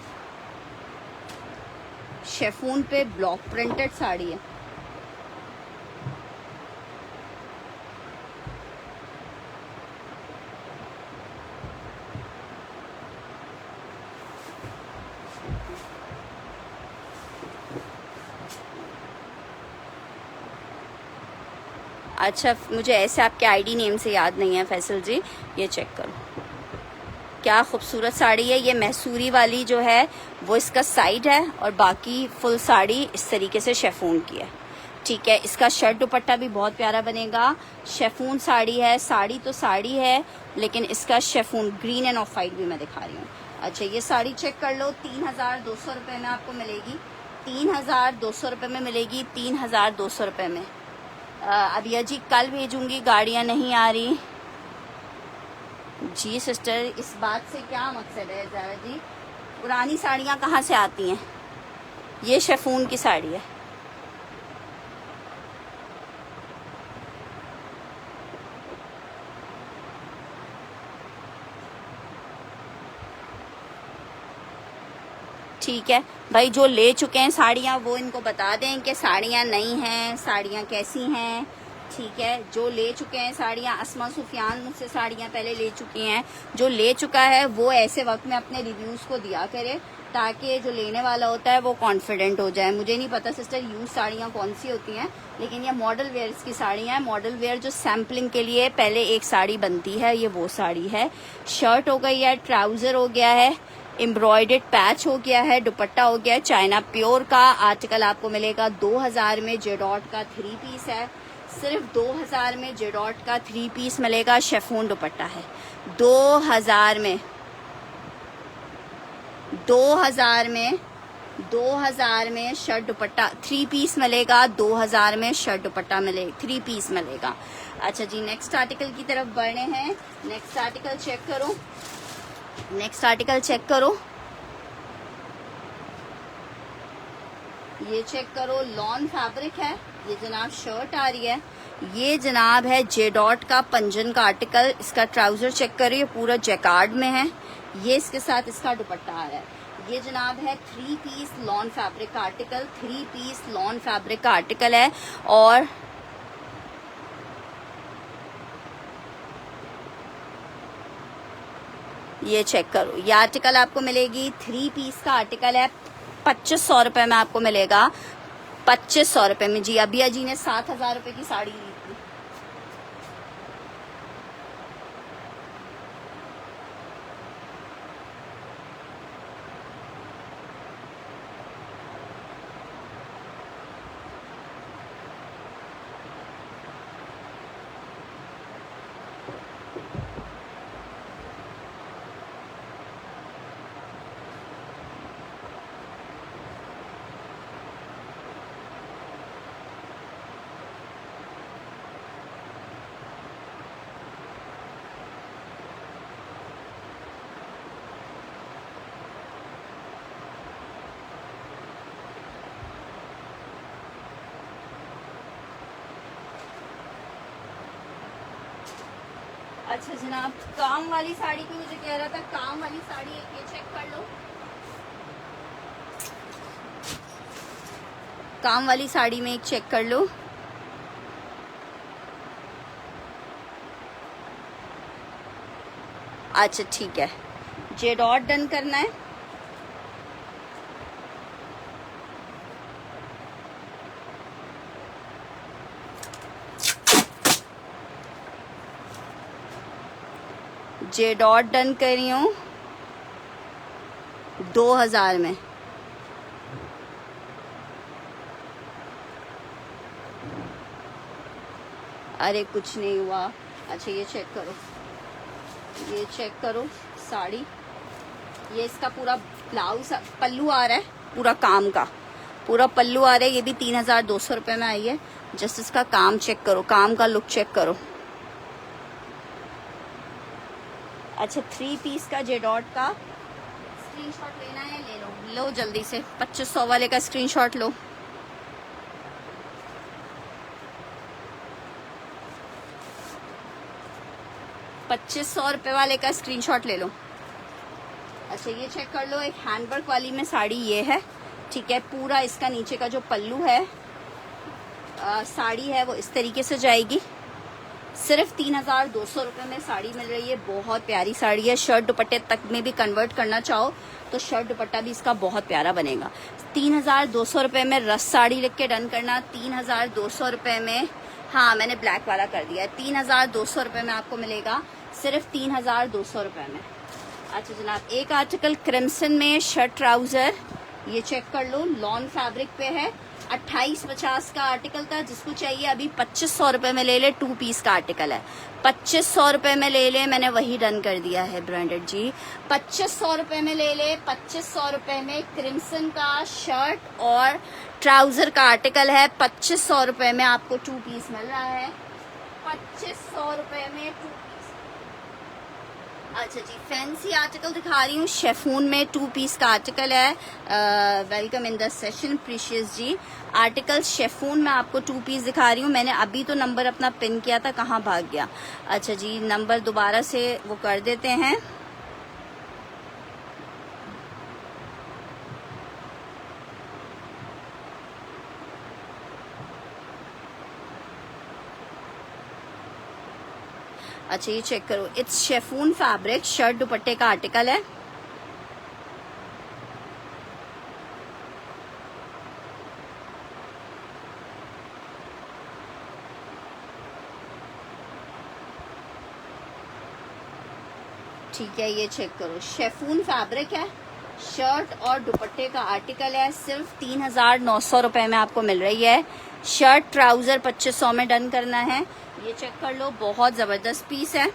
शेफून पे ब्लॉक प्रिंटेड साड़ी है। अच्छा, मुझे ऐसे आपके आईडी नेम से याद नहीं है फैसल जी। ये चेक करो, क्या खूबसूरत साड़ी है। ये मैसूरी वाली जो है वो इसका साइड है और बाकी फुल साड़ी इस तरीके से शेफून की है। ठीक है, इसका शर्ट दुपट्टा भी बहुत प्यारा बनेगा। शेफून साड़ी है, साड़ी तो साड़ी है लेकिन इसका chiffon green end of white भी मैं दिखा रही हूँ। अच्छा, ये साड़ी चेक कर लो, 3,200 रुपये में आपको मिलेगी। 3,200 रुपये में मिलेगी। 3,200 रुपये में। अबिया जी, कल भेजूंगी, गाड़ियाँ नहीं आ रही। जी सिस्टर, इस बात से क्या मकसद है ज़रा जी? पुरानी साड़ियाँ कहाँ से आती हैं? ये शेफून की साड़ी है। ठीक है भाई, जो ले चुके हैं साड़ियाँ वो इनको बता दें कि साड़ियाँ नहीं हैं, साड़ियाँ कैसी हैं। ठीक है, जो ले चुके हैं साड़ियाँ, अस्मा सुफियान मुझसे साड़ियाँ पहले ले चुकी हैं। जो ले चुका है वो ऐसे वक्त में अपने रिव्यूज़ को दिया करे ताकि जो लेने वाला होता है वो कॉन्फिडेंट हो जाए। मुझे नहीं पता सिस्टर यूज साड़ियाँ कौन सी होती हैं, लेकिन ये मॉडल वेयर्स की साड़ियाँ हैं। मॉडल वेयर जो सैम्पलिंग के लिए पहले एक साड़ी बनती है, ये वो साड़ी है। शर्ट हो गई है, ट्राउज़र हो गया है, एम्ब्रॉयडर्ड पैच हो गया है, दुपट्टा हो गया है चाइना प्योर का। आर्टिकल आपको मिलेगा 2,000 में। जेडॉट का 3 पीस है, सिर्फ 2,000 में जेडॉट का 3 पीस मिलेगा। शेफून दुपट्टा है 2,000 में। 2,000 में 2,000 में शर्ट दुपट्टा 3 पीस मिलेगा। 2,000 में शर्ट दुपट्टा मिले 3 पीस मिलेगा। अच्छा जी, नेक्स्ट आर्टिकल की तरफ बढ़े हैं। नेक्स्ट आर्टिकल चेक करो, नेक्स्ट आर्टिकल चेक करो, ये चेक करो, लॉन फैब्रिक है। ये जनाब शर्ट आ रही है, ये जनाब है जेडॉट का पंजन का आर्टिकल। इसका ट्राउजर चेक करिए, पूरा जैकार्ड में है। ये इसके साथ इसका दुपट्टा आ रहा है। ये जनाब है 3 पीस लॉन फैब्रिक का आर्टिकल। 3 पीस लॉन फैब्रिक का आर्टिकल है और ये चेक करो, ये आर्टिकल आपको मिलेगी 3 पीस का आर्टिकल है, 2500 रुपये में आपको मिलेगा, 2500 रुपये में जी। अबिया जी ने 7000 रुपये की साड़ी ली थी। अच्छा जनाब, काम वाली साड़ी पे मुझे कह रहा था, काम वाली साड़ी एक ये चेक कर लो, काम वाली साड़ी में एक चेक कर लो। अच्छा ठीक है, जे डॉट डन करना है। जे डॉट डन कर रही हूँ 2000 में। अरे कुछ नहीं हुआ। अच्छा ये चेक करो, ये चेक करो साड़ी, ये इसका पूरा ब्लाउज पल्लू आ रहा है, पूरा काम का पूरा पल्लू आ रहा है। ये भी 3200 रुपये में आई है। जस्ट इसका काम चेक करो, काम का लुक चेक करो। अच्छा 3 पीस का जे डॉट का स्क्रीनशॉट लेना है, ले लो, लो जल्दी से। 2500 वाले का स्क्रीनशॉट लो। ₹2500 वाले का स्क्रीनशॉट ले लो। अच्छा ये चेक कर लो, एक हैंडवर्क वाली में साड़ी ये है, ठीक है। पूरा इसका नीचे का जो पल्लू है, साड़ी है वो इस तरीके से जाएगी। सिर्फ 3200 रुपये में साड़ी मिल रही है। बहुत प्यारी साड़ी है। शर्ट दुपट्टे तक में भी कन्वर्ट करना चाहो तो शर्ट दुपट्टा भी इसका बहुत प्यारा बनेगा। 3200 रुपये में रस साड़ी लिख के डन करना। 3200 रुपये में, हाँ मैंने ब्लैक वाला कर दिया है। 3200 रुपये में आपको मिलेगा, सिर्फ 3200 रुपये में। अच्छा जनाब, एक आर्टिकल क्रिम्सन में शर्ट ट्राउजर, ये चेक कर लो, लॉन फैब्रिक पे है। 2850 का आर्टिकल था, जिसको चाहिए अभी 2500 रुपये में ले ले। 2 पीस का आर्टिकल है, 2500 रुपये में ले ले। मैंने वही डन कर दिया है ब्रांडेड जी। 2500 रुपये में ले ले। 2500 रुपये में क्रिम्सन का शर्ट और ट्राउजर का आर्टिकल है। 2500 रुपये में आपको 2 पीस मिल रहा है। 2500 रुपये में 2 पीस। अच्छा जी, फैंसी आर्टिकल दिखा रही हूँ। शेफून में 2 पीस का आर्टिकल है। Welcome in the session Precious ji. Article chiffon में आपको 2 पीस दिखा रही हूँ। मैंने अभी तो नंबर अपना पिन किया था, कहाँ भाग गया। अच्छा जी, नंबर दोबारा से वो कर देते हैं। अच्छा ये चेक करो, इट्स शेफून फैब्रिक, शर्ट दुपट्टे का आर्टिकल है। ठीक है, ये चेक करो, शेफून फैब्रिक है, शर्ट और दुपट्टे का आर्टिकल है। सिर्फ 3900 रुपये में आपको मिल रही है। शर्ट ट्राउजर 2500 में डन करना है। ये चेक कर लो, बहुत जबरदस्त पीस है।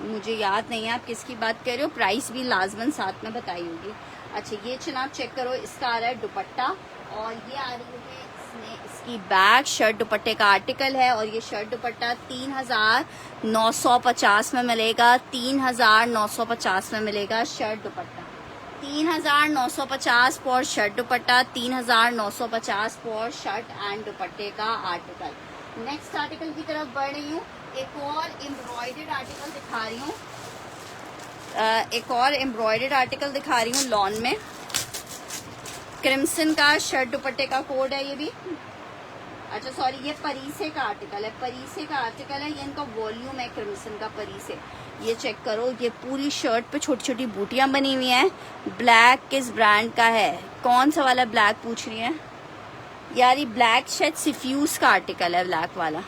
मुझे याद नहीं है आप किसकी बात कर रहे हो। प्राइस भी लाजमन साथ में बताई होगी। अच्छा ये जनाब चेक करो, इसका आ रहा है दुपट्टा और ये आ रही है इसमें इसकी बैग। शर्ट दुपट्टे का आर्टिकल है और ये शर्ट दुपट्टा 3950 में मिलेगा। 3950 में मिलेगा shirt dupatta. 3950 for shirt dupatta, 3950 for shirt and दुपट्टे का आर्टिकल। नेक्स्ट आर्टिकल की तरफ बढ़ रही हूँ। एक और एम्ब्रॉयडर्ड आर्टिकल दिखा रही हूँ, लॉन में। क्रिम्सन का शर्ट दुपट्टे का कोड है ये भी। अच्छा सॉरी, ये परीसे का आर्टिकल है, ये इनका वॉल्यूम है क्रिम्सन का, परीसे। ये चेक करो, ये पूरी शर्ट पे छोटी छोटी बूटियां बनी हुई हैं। ब्लैक किस ब्रांड का है? कौन सा वाला ब्लैक पूछ रही है यार? ये ब्लैक शायद सिफ्यूज का आर्टिकल है, ब्लैक वाला।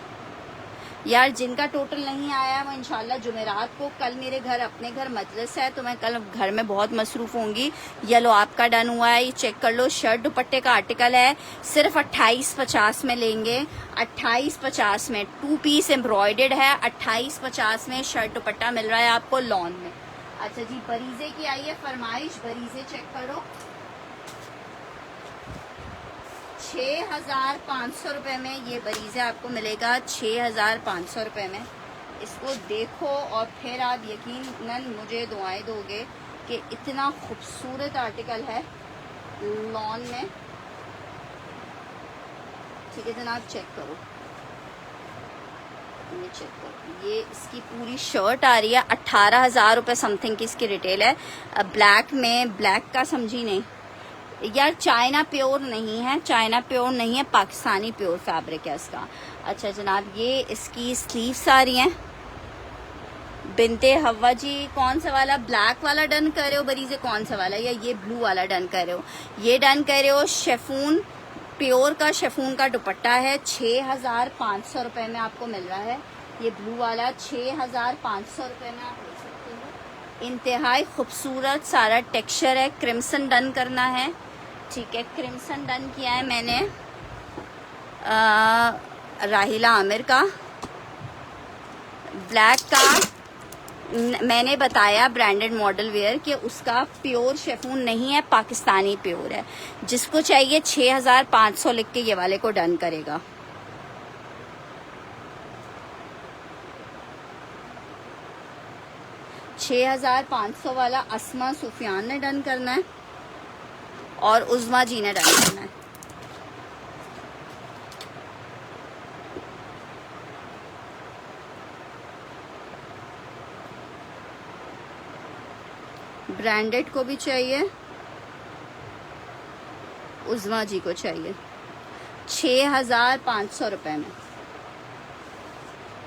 यार जिनका टोटल नहीं आया है वो इंशाल्लाह जुमेरात को, कल मेरे घर अपने घर मजलिस है तो मैं कल घर में बहुत मसरूफ होंगी। येलो आपका डन हुआ है, ये चेक कर लो। शर्ट दुपट्टे का आर्टिकल है, सिर्फ 2850 में लेंगे। 2850 में 2 पीस एम्ब्रॉयडर्ड है, 2850 में शर्ट दुपट्टा मिल रहा है आपको लॉन में। अच्छा जी, बरीजे की आई है फरमाइश, बरीजे चेक करो। 6500 रुपये में ये बरीज़ा आपको मिलेगा, 6500 रुपये में। इसको देखो और फिर आप यकीनन मुझे दुआएं दोगे कि इतना खूबसूरत आर्टिकल है लॉन में। ठीक है जनाब, चेक करो, ये चेक करो। ये इसकी पूरी शर्ट आ रही है, 18,000 रुपये समथिंग की इसकी रिटेल है। ब्लैक में, ब्लैक का समझी नहीं यार, चाइना प्योर नहीं है, पाकिस्तानी प्योर फैब्रिक है इसका। अच्छा जनाब, ये इसकी स्लीव्स आ रही हैं। बिनते हवा जी, कौन सा वाला? ब्लैक वाला डन कर रहे हो बरीज़े? कौन सा वाला? या ये ब्लू वाला डन कर रहे हो? ये डन कर रहे हो। शेफून, प्योर का शेफून का दुपट्टा है, 6500 रुपये में आपको मिल रहा है। ये ब्लू वाला 6500 रुपये में आप ले सकते हो। इंतहाई खूबसूरत सारा टेक्सचर है। क्रिम्सन डन करना है, ठीक है, क्रिम्सन डन किया है मैंने राहिला आमिर का। ब्लैक का मैंने बताया ब्रांडेड मॉडल वेयर कि उसका प्योर शेफून नहीं है, पाकिस्तानी प्योर है। जिसको चाहिए 6500 लिख के ये वाले को डन करेगा। $6,500 वाला अस्मा सुफियान ने डन करना है और उज़मा जी ने डन करना है। ब्रांडेड को भी चाहिए, उज़मा जी को चाहिए, 6500 रुपये में।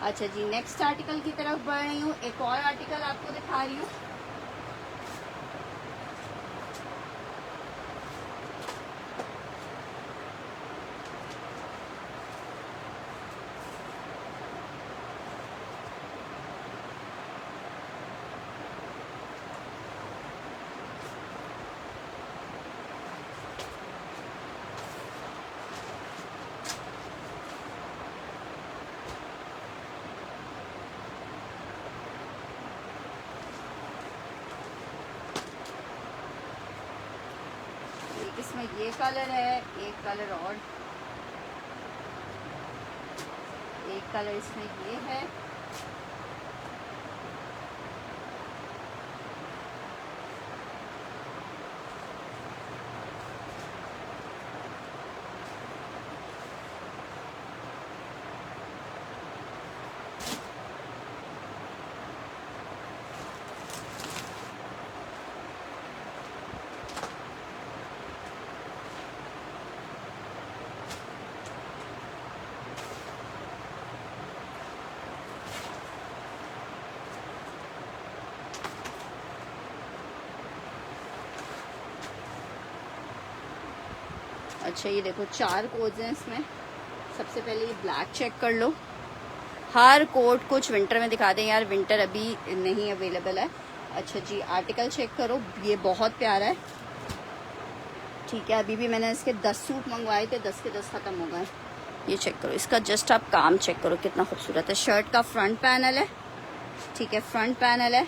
अच्छा जी, नेक्स्ट आर्टिकल की तरफ बढ़ रही हूँ। एक और आर्टिकल आपको दिखा रही हूँ। इसमें ये कलर है, एक कलर और, एक कलर इसमें ये है। अच्छा ये देखो, 4 कोड्स हैं इसमें। सबसे पहले ये ब्लैक चेक कर लो। हर कोड कुछ विंटर में दिखा दें यार, विंटर अभी नहीं अवेलेबल है। अच्छा जी, आर्टिकल चेक करो, ये बहुत प्यारा है। ठीक है, अभी भी मैंने इसके 10 सूट मंगवाए थे, 10 के 10 ख़त्म हो गए। ये चेक करो, इसका जस्ट आप काम चेक करो कितना खूबसूरत है। शर्ट का फ्रंट पैनल है, ठीक है, फ्रंट पैनल है।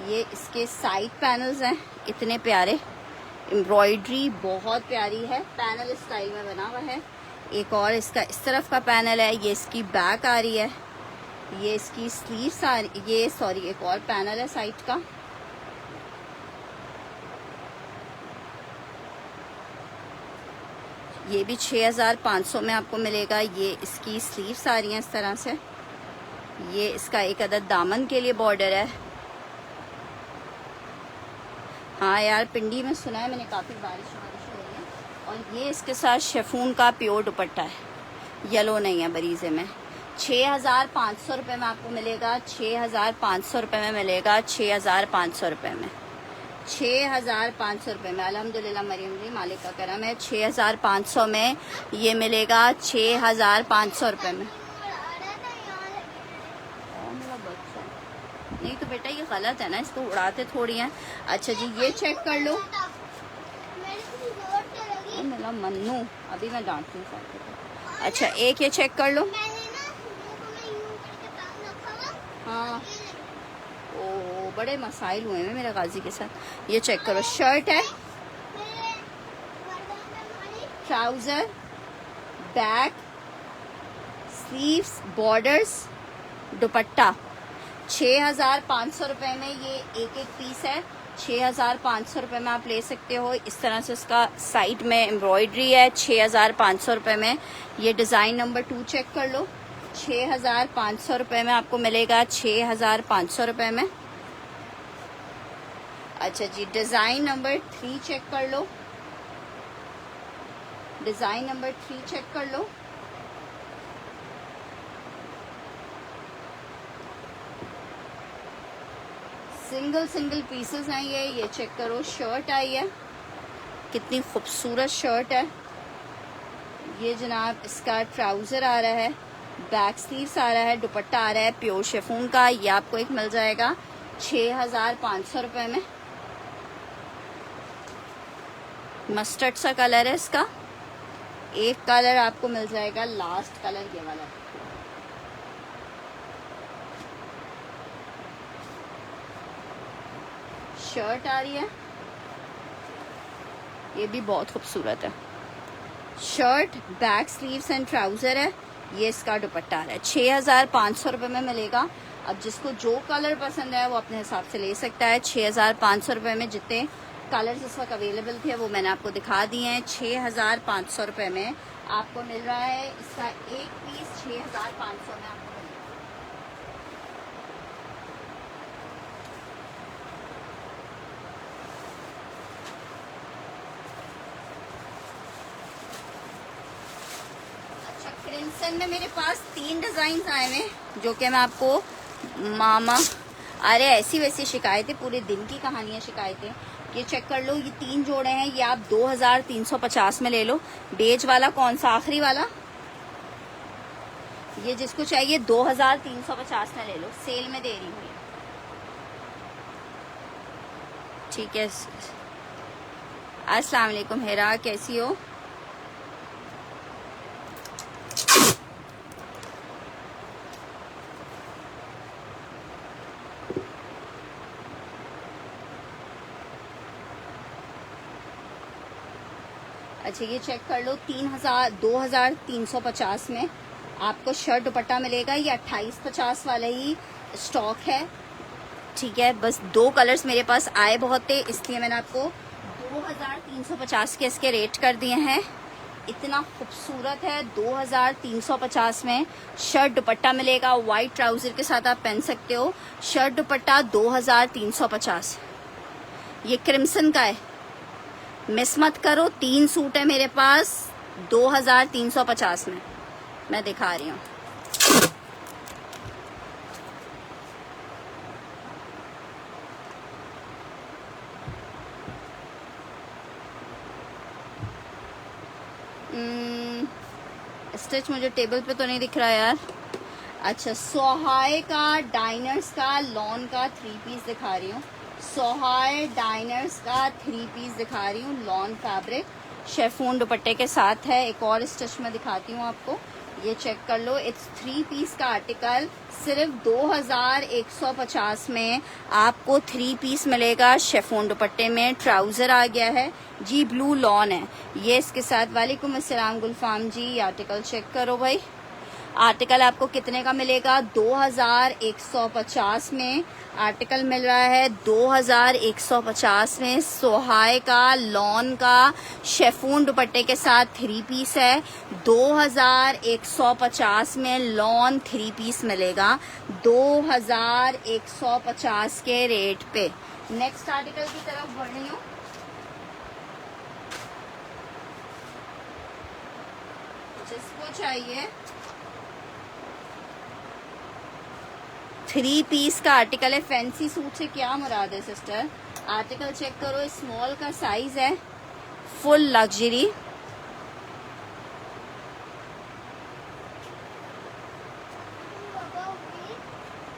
ये इसके साइड पैनल्स हैं, इतने प्यारे। एम्ब्रॉयडरी बहुत प्यारी है, पैनल स्टाइल में बना हुआ है। एक और इसका इस तरफ का पैनल है, ये इसकी बैक आ रही है, ये इसकी स्लीव्स आ रही, ये सॉरी एक और पैनल है साइड का। ये भी 6500 में आपको मिलेगा। ये इसकी स्लीव्स आ रही हैं इस तरह से। ये इसका एक अदद दामन के लिए बॉर्डर है। हाँ यार, पिंडी में सुना है मैंने काफ़ी बारिश हो रही है। और ये इसके साथ शेफून का प्योर दुपट्टा है, येलो नहीं है बरीजे में। 6500 रुपये में आपको मिलेगा। 6500 रुपये में मिलेगा। 6500 रुपये में। 6500 रुपये में अल्हम्दुलिल्लाह मरियम जी, मालिक का करम है। 6500 में ये मिलेगा। 6500 रुपये में। नहीं तो बेटा ये गलत है ना, इसको उड़ाते थोड़ी हैं। अच्छा जी, ये चेक कर लो। मेरा मन्नू, अभी मैं डांटती हूँ। अच्छा, एक ये चेक कर लो। हाँ, ओ बड़े मसाइल हुए हैं मेरे गाजी के साथ। ये चेक करो, शर्ट है, ट्राउजर, बैक, स्लीव्स, बॉर्डर्स, दुपट्टा। 6500 रुपये में ये एक एक पीस है। 6500 रुपये में आप ले सकते हो। इस तरह से उसका साइड में एम्ब्रॉयडरी है। 6500 रुपये में ये डिज़ाइन नंबर 2 चेक कर लो। 6500 रुपये में आपको मिलेगा। 6500 रुपये में। अच्छा जी, डिज़ाइन नंबर 3 चेक कर लो। डिज़ाइन नंबर 3 चेक कर लो। सिंगल पीसेस हैं ये चेक करो। शर्ट आई है, कितनी खूबसूरत शर्ट है ये जनाब। इसका ट्राउज़र आ रहा है, बैक स्लीव्स आ रहा है, दुपट्टा आ रहा है प्योर शिफॉन का। ये आपको एक मिल जाएगा 6500 रुपये में। मस्टर्ड सा कलर है इसका। एक कलर आपको मिल जाएगा, लास्ट कलर ये वाला। शर्ट आ रही है, ये भी बहुत खूबसूरत है। Shirt, back sleeves and trouser है। ये इसका दुपट्टा आ रहा है। 6500 रुपये में मिलेगा। अब जिसको जो कलर पसंद है वो अपने हिसाब से ले सकता है। 6500 रुपये में जितने कलर्स इस वक्त अवेलेबल थे वो मैंने आपको दिखा दिए हैं। 6500 रुपये में आपको मिल रहा है। इसका एक पीस 6500 में आपको। क्रिम्सन में मेरे पास 3 डिज़ाइन आए हैं जो कि मैं आपको मामा, अरे ऐसी वैसी शिकायतें, पूरे दिन की कहानियाँ शिकायतें। ये चेक कर लो, ये 3 जोड़े हैं। ये आप 2350 में ले लो। बेज वाला कौन सा, आखिरी वाला, ये जिसको चाहिए 2350 में ले लो। सेल में दे रही हूँ ये, ठीक है। अस्सलाम वालेकुम हेरा, कैसी हो? अच्छा, ये चेक कर लो। 2350 में आपको शर्ट दुपट्टा मिलेगा। ये 2850 वाला ही स्टॉक है, ठीक है। बस 2 कलर्स मेरे पास आए बहुत थे, इसलिए मैंने आपको 2350 के इसके रेट कर दिए हैं। इतना खूबसूरत है। 2350 में शर्ट दुपट्टा मिलेगा। वाइट ट्राउजर के साथ आप पहन सकते हो। शर्ट दुपट्टा 2350। ये क्रिम्सन का है, मिस मत करो। 3 सूट है मेरे पास 2350 में, मैं दिखा रही हूँ। स्टिच मुझे टेबल पे तो नहीं दिख रहा यार। अच्छा, सोहाय का डाइनर्स का लॉन का 3 पीस दिखा रही हूँ। सोहाय डाइनर्स का 3 पीस दिखा रही हूँ। लॉन फैब्रिक शेफून दुपट्टे के साथ है। एक और स्टिच में दिखाती हूँ आपको, ये चेक कर लो। इट्स 3 पीस का आर्टिकल सिर्फ 2150 में आपको 3 पीस मिलेगा शेफून दुपट्टे में। ट्राउजर आ गया है जी, ब्लू लॉन है ये इसके साथ। वालेकुम अस्सलाम गुलफाम जी, ये आर्टिकल चेक करो भाई। आर्टिकल आपको कितने का मिलेगा? 2150 में आर्टिकल मिल रहा है। 2150 में सोहाय का लॉन का शेफून दुपट्टे के साथ 3 पीस है। 2150 में लॉन 3 पीस मिलेगा 2150 के रेट पे। नेक्स्ट आर्टिकल की तरफ बढ़ रही हूँ। जिसको चाहिए 3 पीस का आर्टिकल है। फैंसी सूट से क्या मुराद है सिस्टर? आर्टिकल चेक करो, स्मॉल का साइज है, फुल लग्जरी।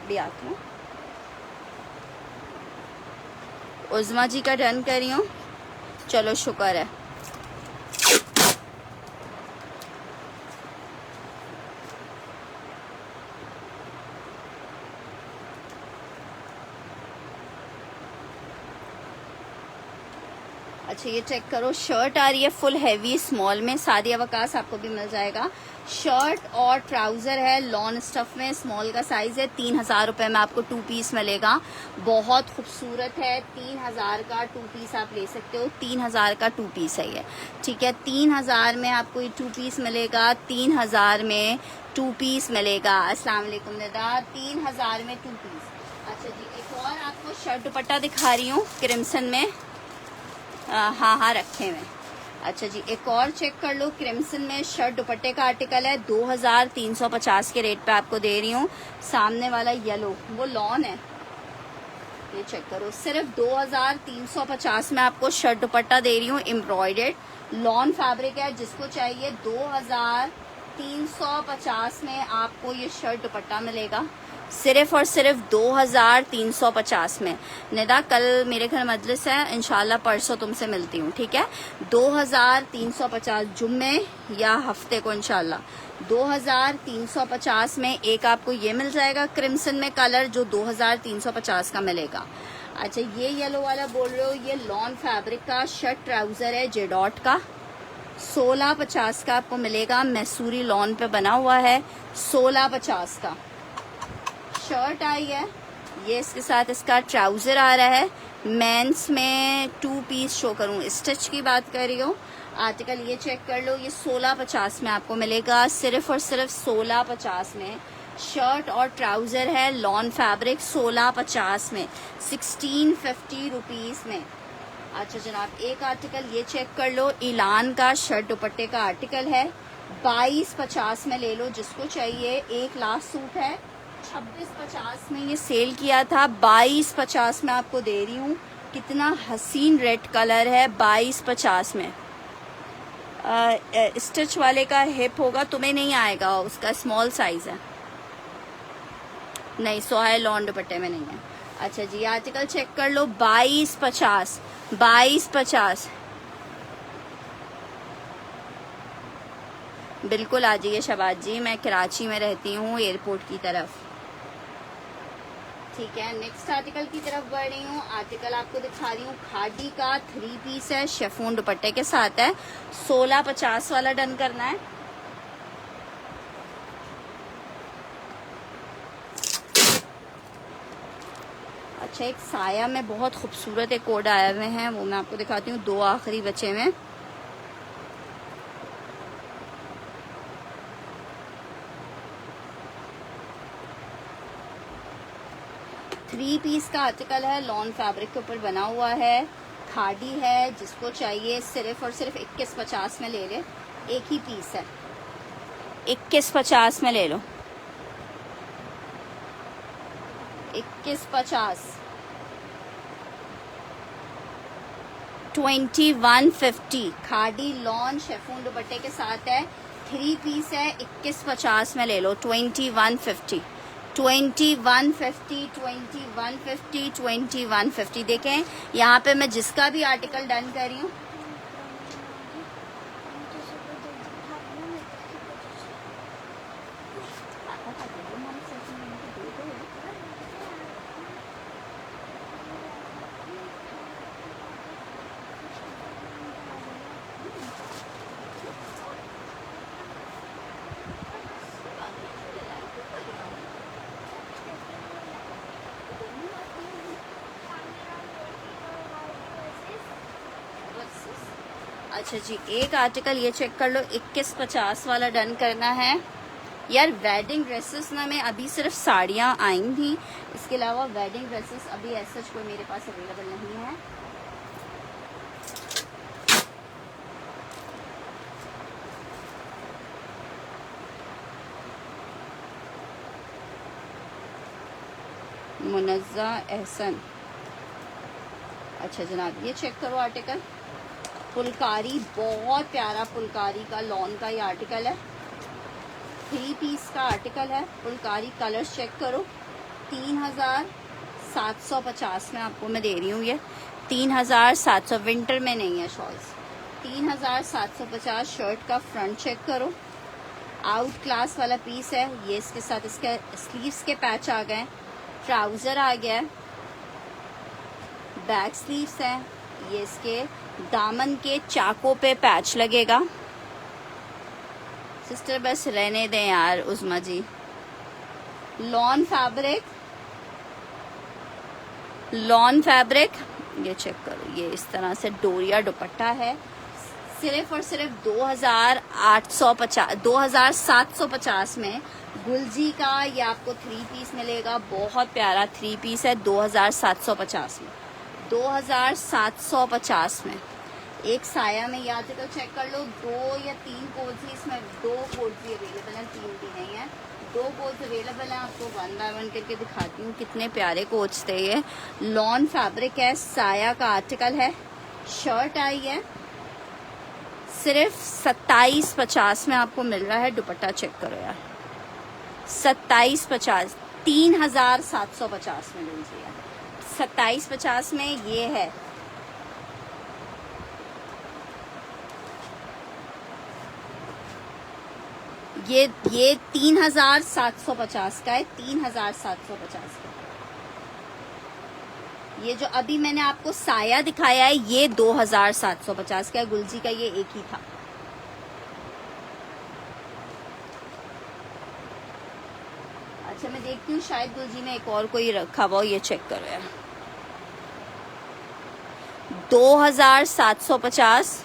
भी आती हूँ, उज़मा जी का डन कर रही हूँ। चलो शुक्र है। अच्छा ये चेक करो, शर्ट आ रही है फुल हैवी स्मॉल में, सादी अवकाश आपको भी मिल जाएगा। शर्ट और ट्राउजर है लॉन स्टफ में, स्मॉल का साइज है। 3000 रुपए में आपको 2 पीस मिलेगा। बहुत खूबसूरत है। 3000 का 2 पीस आप ले सकते हो। 3000 का 2 पीस है ये, ठीक है। 3000 में आपको ये 2 पीस मिलेगा। 3000 में 2 पीस मिलेगा। अस्सलाम वालेकुम निदा, 3000 में 2 पीस। अच्छा जी, एक और आपको शर्ट दुपट्टा दिखा रही हूँ क्रिम्सन में। हाँ रखे हुए। अच्छा जी, एक और चेक कर लो, क्रिम्सन में शर्ट दुपट्टे का आर्टिकल है। 2350 के रेट पे आपको दे रही हूँ। सामने वाला येलो वो लॉन है, ये चेक करो। सिर्फ 2350 में आपको शर्ट दुपट्टा दे रही हूँ। एम्ब्रॉयडर्ड लॉन फैब्रिक है। जिसको चाहिए 2350 में आपको ये शर्ट दुपट्टा मिलेगा। सिर्फ और सिर्फ 2350 में। निदा कल मेरे घर मजलिस है, इंशाल्लाह परसों तुमसे मिलती हूँ, ठीक है। 2350 जुम्मे या हफ्ते को इंशाल्लाह। 2350 में एक आपको ये मिल जाएगा क्रिम्सन में कलर, जो 2350 का मिलेगा। अच्छा ये येलो वाला बोल रहे हो, ये लॉन फैब्रिक का शर्ट ट्राउजर है जेडॉट का। 1650 का आपको मिलेगा। मैसूरी लॉन पे बना हुआ है। 1650 का शर्ट आई है। ये इसके साथ इसका ट्राउजर आ रहा है। मेंस में 2 पीस शो करूँ, स्टिच की बात कर रही हूँ। आर्टिकल ये चेक कर लो, ये 1650 में आपको मिलेगा। सिर्फ और सिर्फ 1650 में शर्ट और ट्राउजर है लॉन फैब्रिक। 1650 में 1650 रुपीस में। अच्छा जनाब, एक आर्टिकल ये चेक कर लो, इलान का शर्ट दुपट्टे का आर्टिकल है। 2250 में ले लो जिसको चाहिए। एक लास्ट सूट है, 2650 में ये सेल किया था, 2250 में आपको दे रही हूँ। कितना हसीन रेड कलर है। 2250 में स्टिच वाले का हिप होगा, तुम्हें नहीं आएगा, उसका स्मॉल साइज है। नहीं, सोहाय लॉन दुपट्टे में नहीं है। अच्छा जी, आर्टिकल चेक कर लो, 2250 2250। बिल्कुल आ जाइए शबाज जी, मैं कराची में रहती हूँ, एयरपोर्ट की तरफ, ठीक है। नेक्स्ट आर्टिकल की तरफ बढ़ रही हूँ। आर्टिकल आपको दिखा रही हूँ, खादी का 3 पीस है, शेफून दुपट्टे के साथ है। 1650 वाला डन करना है। अच्छा एक साया में बहुत खूबसूरत एक कोड आए हुए हैं, वो मैं आपको दिखाती हूँ। 2 आखिरी बचे में। थ्री पीस का आर्टिकल है, लॉन फैब्रिक के ऊपर बना हुआ है, खादी है। जिसको चाहिए सिर्फ और सिर्फ 2150 में ले ले। एक ही पीस है, 2150 में ले लो। 2150। 2150 खादी लॉन शेफून दुपट्टे के साथ है। 3 पीस है, 2150 में ले लो। 2150 2150 2150 2150। देखें यहाँ पे मैं जिसका भी आर्टिकल डन कर रही हूँ, अच्छा जी, एक आर्टिकल ये चेक कर लो, 2150 वाला डन करना है। यार वेडिंग ड्रेसेस ना में अभी सिर्फ साड़ियाँ आई थी, इसके अलावा वेडिंग ड्रेसेस अभी ऐसा कोई मेरे पास अवेलेबल नहीं है। मुनज़्ज़ा एहसन, अच्छा जनाब ये चेक करो आर्टिकल, फुलकारी, बहुत प्यारा फुलकारी का लॉन का ये आर्टिकल है, 3 पीस का आर्टिकल है। फुलकारी कलर्स चेक करो, 3750 में आपको मैं दे रही हूँ ये 3700, विंटर में नहीं है शॉल्स, 3750। शर्ट का फ्रंट चेक करो, आउट क्लास वाला पीस है ये, इसके साथ इसके स्लीव्स के पैच आ गए, ट्राउजर आ गया है, बैक स्लीव्स हैं, ये इसके दामन के चाकों पे पैच लगेगा। सिस्टर बस रहने दें यार उस्मा जी। लॉन फैब्रिक ये चेक करो, ये इस तरह से डोरिया दुपट्टा है, सिर्फ और सिर्फ 2750 में गुलजी का ये आपको 3 पीस मिलेगा, बहुत प्यारा 3 पीस है 2750 में, 2750 में। एक साया में ये आर्टिकल चेक कर लो, 2 या 3 कोड्स ही इसमें, 2 कोड्स ही अवेलेबल हैं, 3 भी नहीं है, 2 कोड्स अवेलेबल हैं। आपको 1 बाय 1 करके दिखाती हूँ, कितने प्यारे कोड्स थे ये। लॉन फैब्रिक है, साया का आर्टिकल है, शर्ट आई है, सिर्फ 2750 में आपको मिल रहा है। दुपट्टा चेक करो यार, 2750, 3750 में मिल रही है, 2750 में ये है। ये 3750 का है, 3750 का। ये जो अभी मैंने आपको साया दिखाया है ये 2750 का है, गुलजी का ये एक ही था। अच्छा मैं देखती हूँ शायद गुलजी में एक और कोई रखा हुआ, ये चेक करो यार, 2750।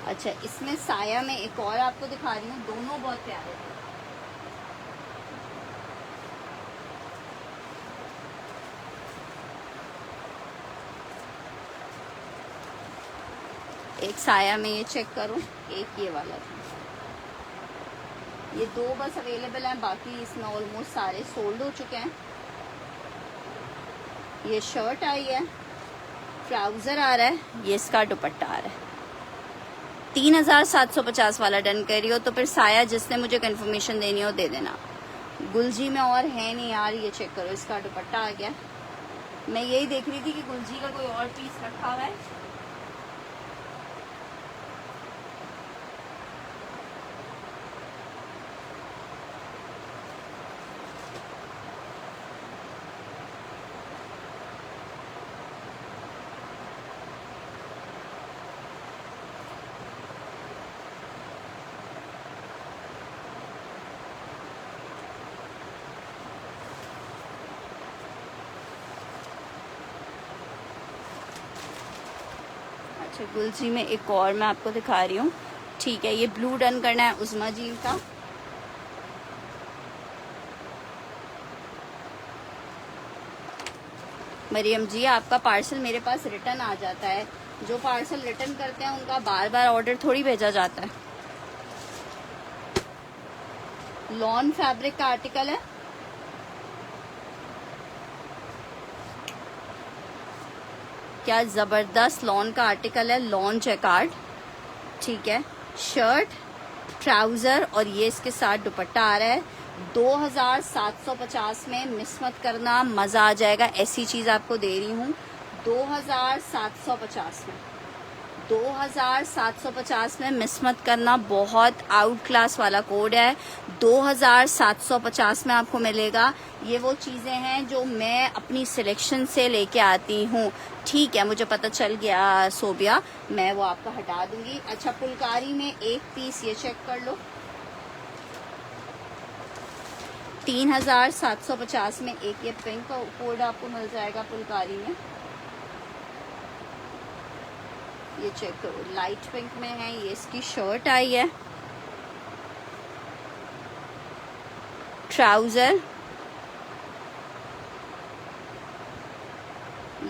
अच्छा इसमें साया में एक और आपको दिखा रही हूँ, दोनों बहुत प्यारे थे। एक साया में ये चेक करो, एक ये वाला था, ये 2 बस अवेलेबल हैं, बाकी इसमें ऑलमोस्ट सारे सोल्ड हो चुके हैं। ये शर्ट आई है, ट्राउजर आ रहा है, ये इसका दुपट्टा आ रहा है। 3750 वाला डन कर रही हो तो फिर साया जिसने मुझे कंफर्मेशन देनी हो दे देना। गुलजी में और है नहीं यार, ये चेक करो, इसका दुपट्टा आ गया। मैं यही देख रही थी कि गुलजी का कोई और पीस रखा हुआ है। अच्छा गुलजी में एक और मैं आपको दिखा रही हूँ, ठीक है। ये ब्लू डन करना है उस्मा जी का। मरियम जी आपका पार्सल मेरे पास रिटर्न आ जाता है, जो पार्सल रिटर्न करते हैं उनका बार बार ऑर्डर थोड़ी भेजा जाता है। लॉन फैब्रिक का आर्टिकल है, क्या जबरदस्त लॉन का आर्टिकल है, लॉन जैकार्ड, ठीक है। शर्ट, ट्राउजर और ये इसके साथ दुपट्टा आ रहा है। 2750 में, मिस मत करना, मजा आ जाएगा। ऐसी चीज आपको दे रही हूँ 2750 में, 2750 में मिस मत करना, बहुत आउट क्लास वाला कोड है। 2750 में आपको मिलेगा। ये वो चीज़ें हैं जो मैं अपनी सिलेक्शन से लेके आती हूँ, ठीक है। मुझे पता चल गया सोबिया, मैं वो आपका हटा दूंगी। अच्छा, फुलकारी में एक पीस ये चेक कर लो, 3750 में एक ये पिंक कोड आपको मिल जाएगा फुलकारी में। ये चेक करो, लाइट पिंक में है, ये इसकी शर्ट आई है, ट्राउजर,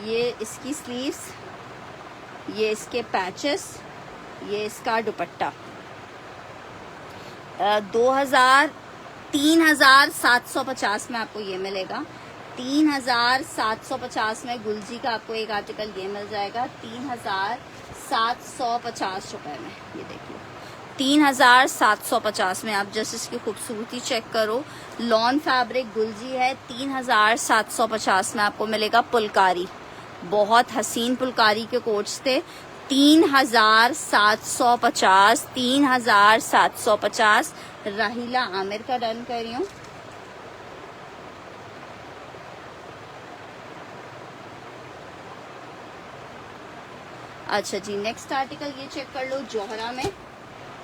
ये इसकी स्लीव्स, ये इसके पैचेस, ये इसका दुपट्टा। 3750 में आपको ये मिलेगा। 3750 में गुलजी का आपको एक आर्टिकल ये मिल जाएगा 3750 रुपए में। ये देखिए 3750 में। आप जस्ट इसकी खूबसूरती चेक करो, लॉन फैब्रिक गुलजी है। 3750 में आपको मिलेगा पुलकारी, बहुत हसीन पुलकारी के कोट्स थे। 3750, 3750। राहिला आमिर का डन कर रही हूँ। अच्छा जी, नेक्स्ट आर्टिकल ये चेक कर लो, जोहरा में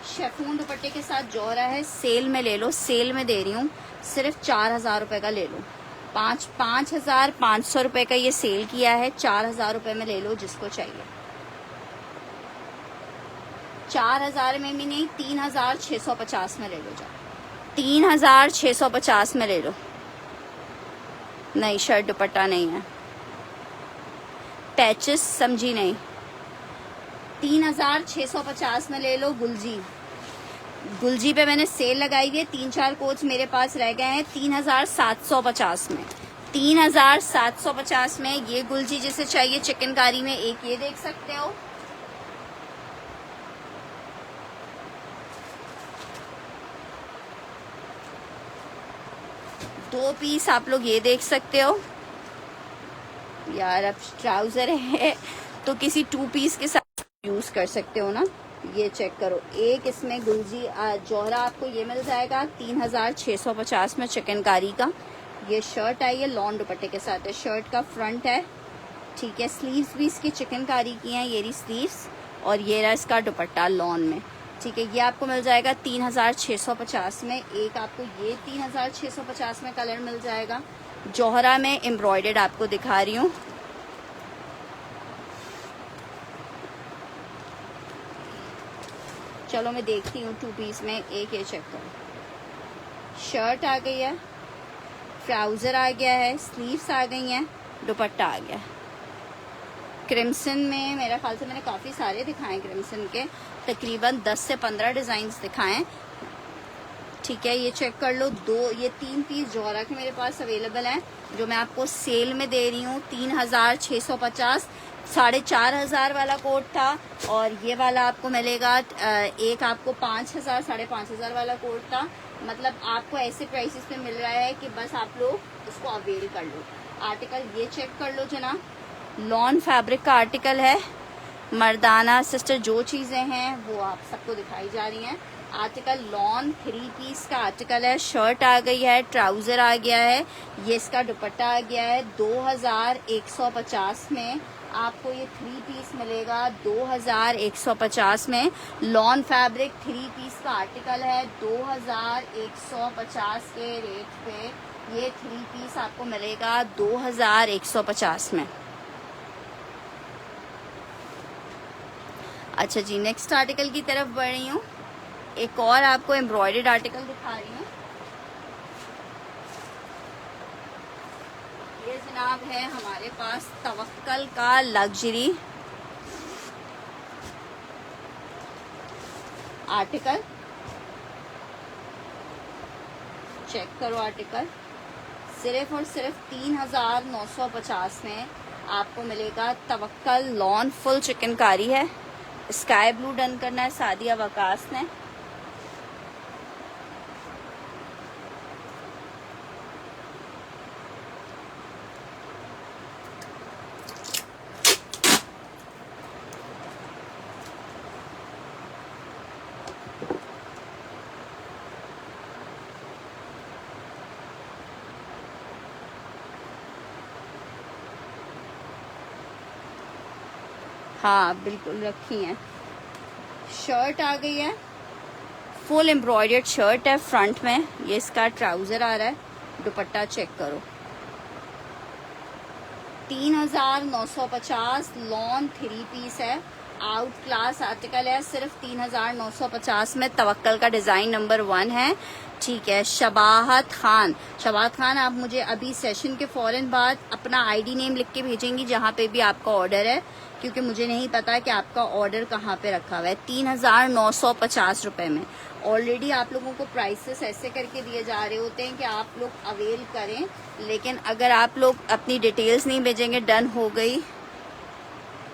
शेफून दुपट्टे के साथ जोहरा है। सेल में ले लो, सेल में दे रही हूँ, सिर्फ 4000 रुपए का ले लो। 5500 रुपए का ये सेल किया है, 4000 रुपए में ले लो जिसको चाहिए। 4000 में भी नहीं, 3650 में ले लो जाओ, 3650 में ले लो। नहीं, शर्ट दुपट्टा नहीं है, पैचेस समझी नहीं। 3650 में ले लो गुलजी। गुलजी पे मैंने सेल लगाई हुई है, 3-4 कोट्स मेरे पास रह गए हैं। 3750 में, 3750 में ये गुलजी जिसे चाहिए चिकनकारी में एक ये देख सकते हो। दो पीस आप लोग ये देख सकते हो यार। अब ट्राउजर है तो किसी 2 पीस के साथ यूज कर सकते हो ना। ये चेक करो, एक इसमें गुलजी जोहरा आपको ये मिल जाएगा 3650 में चिकनकारी का। ये शर्ट आई है, लॉन दुपट्टे के साथ है, शर्ट का फ्रंट है, ठीक है। स्लीव्स भी इसकी चिकनकारी की हैं, ये रही स्लीव्स, और ये रहा इसका दुपट्टा लॉन में, ठीक है। ये आपको मिल जाएगा 3650 में। एक आपको ये 3650 में कलर मिल जाएगा। जोहरा में एम्ब्रॉयडर्ड आपको दिखा रही हूँ। चलो मैं देखती हूँ 2 पीस में एक। ये चेक करो, शर्ट आ गई है, ट्राउजर आ गया है, स्लीव्स आ गई हैं, दुपट्टा आ गया है। क्रिम्सन में मेरा ख्याल से मैंने काफ़ी सारे दिखाए क्रिम्सन के, तकरीबन 10 से 15 डिज़ाइंस दिखाएं, ठीक है। ये चेक कर लो, ये 3 पीस जोहरा के मेरे पास अवेलेबल हैं, जो मैं आपको सेल में दे रही हूँ 3650। 4500 वाला कोट था, और ये वाला आपको मिलेगा एक आपको 5000, 5500 वाला कोट था। मतलब आपको ऐसे प्राइसेस पे मिल रहा है कि बस आप लोग इसको अवेल कर लो। आर्टिकल ये चेक कर लो जना, लॉन फैब्रिक का आर्टिकल है। मर्दाना सिस्टर जो चीज़ें हैं वो आप सबको दिखाई जा रही हैं। आर्टिकल लॉन 3 पीस का आर्टिकल है, शर्ट आ गई है, ट्राउज़र आ गया है, ये इसका दुपट्टा आ गया है। 2150 में आपको ये 3 पीस मिलेगा, 2150 में। लॉन फैब्रिक 3 पीस का आर्टिकल है, 2150 के रेट पे ये 3 पीस आपको मिलेगा 2150 में। अच्छा जी, नेक्स्ट आर्टिकल की तरफ बढ़ रही हूँ। एक और आपको एम्ब्रॉयडर्ड आर्टिकल दिखा रही हूँ। ये जनाब है हमारे पास तवक्कल का लग्जरी आर्टिकल। चेक करो आर्टिकल, सिर्फ और सिर्फ 3950 में आपको मिलेगा। तवक्कल लॉन फुल चिकनकारी है, स्काई ब्लू डन करना है सादिया वकास ने। हाँ बिल्कुल रखी है। शर्ट आ गई है, फुल एम्ब्रॉयडर्ड शर्ट है फ्रंट में, ये इसका ट्राउजर आ रहा है। दुपट्टा चेक करो, 3950 लॉन 3 पीस है, आउट क्लास आर्टिकल है, सिर्फ 3950 में। तवक्कल का डिजाइन नंबर 1 है, ठीक है। शबाहत खान, शबाहत खान आप मुझे अभी सेशन के फौरन बाद अपना आईडी नेम लिख के भेजेंगी जहाँ पे भी आपका ऑर्डर है, क्योंकि मुझे नहीं पता कि आपका ऑर्डर कहाँ पे रखा हुआ है। 3950 रुपए में। ऑलरेडी आप लोगों को प्राइसेस ऐसे करके दिए जा रहे होते हैं कि आप लोग अवेल करें, लेकिन अगर आप लोग अपनी डिटेल्स नहीं भेजेंगे डन हो गई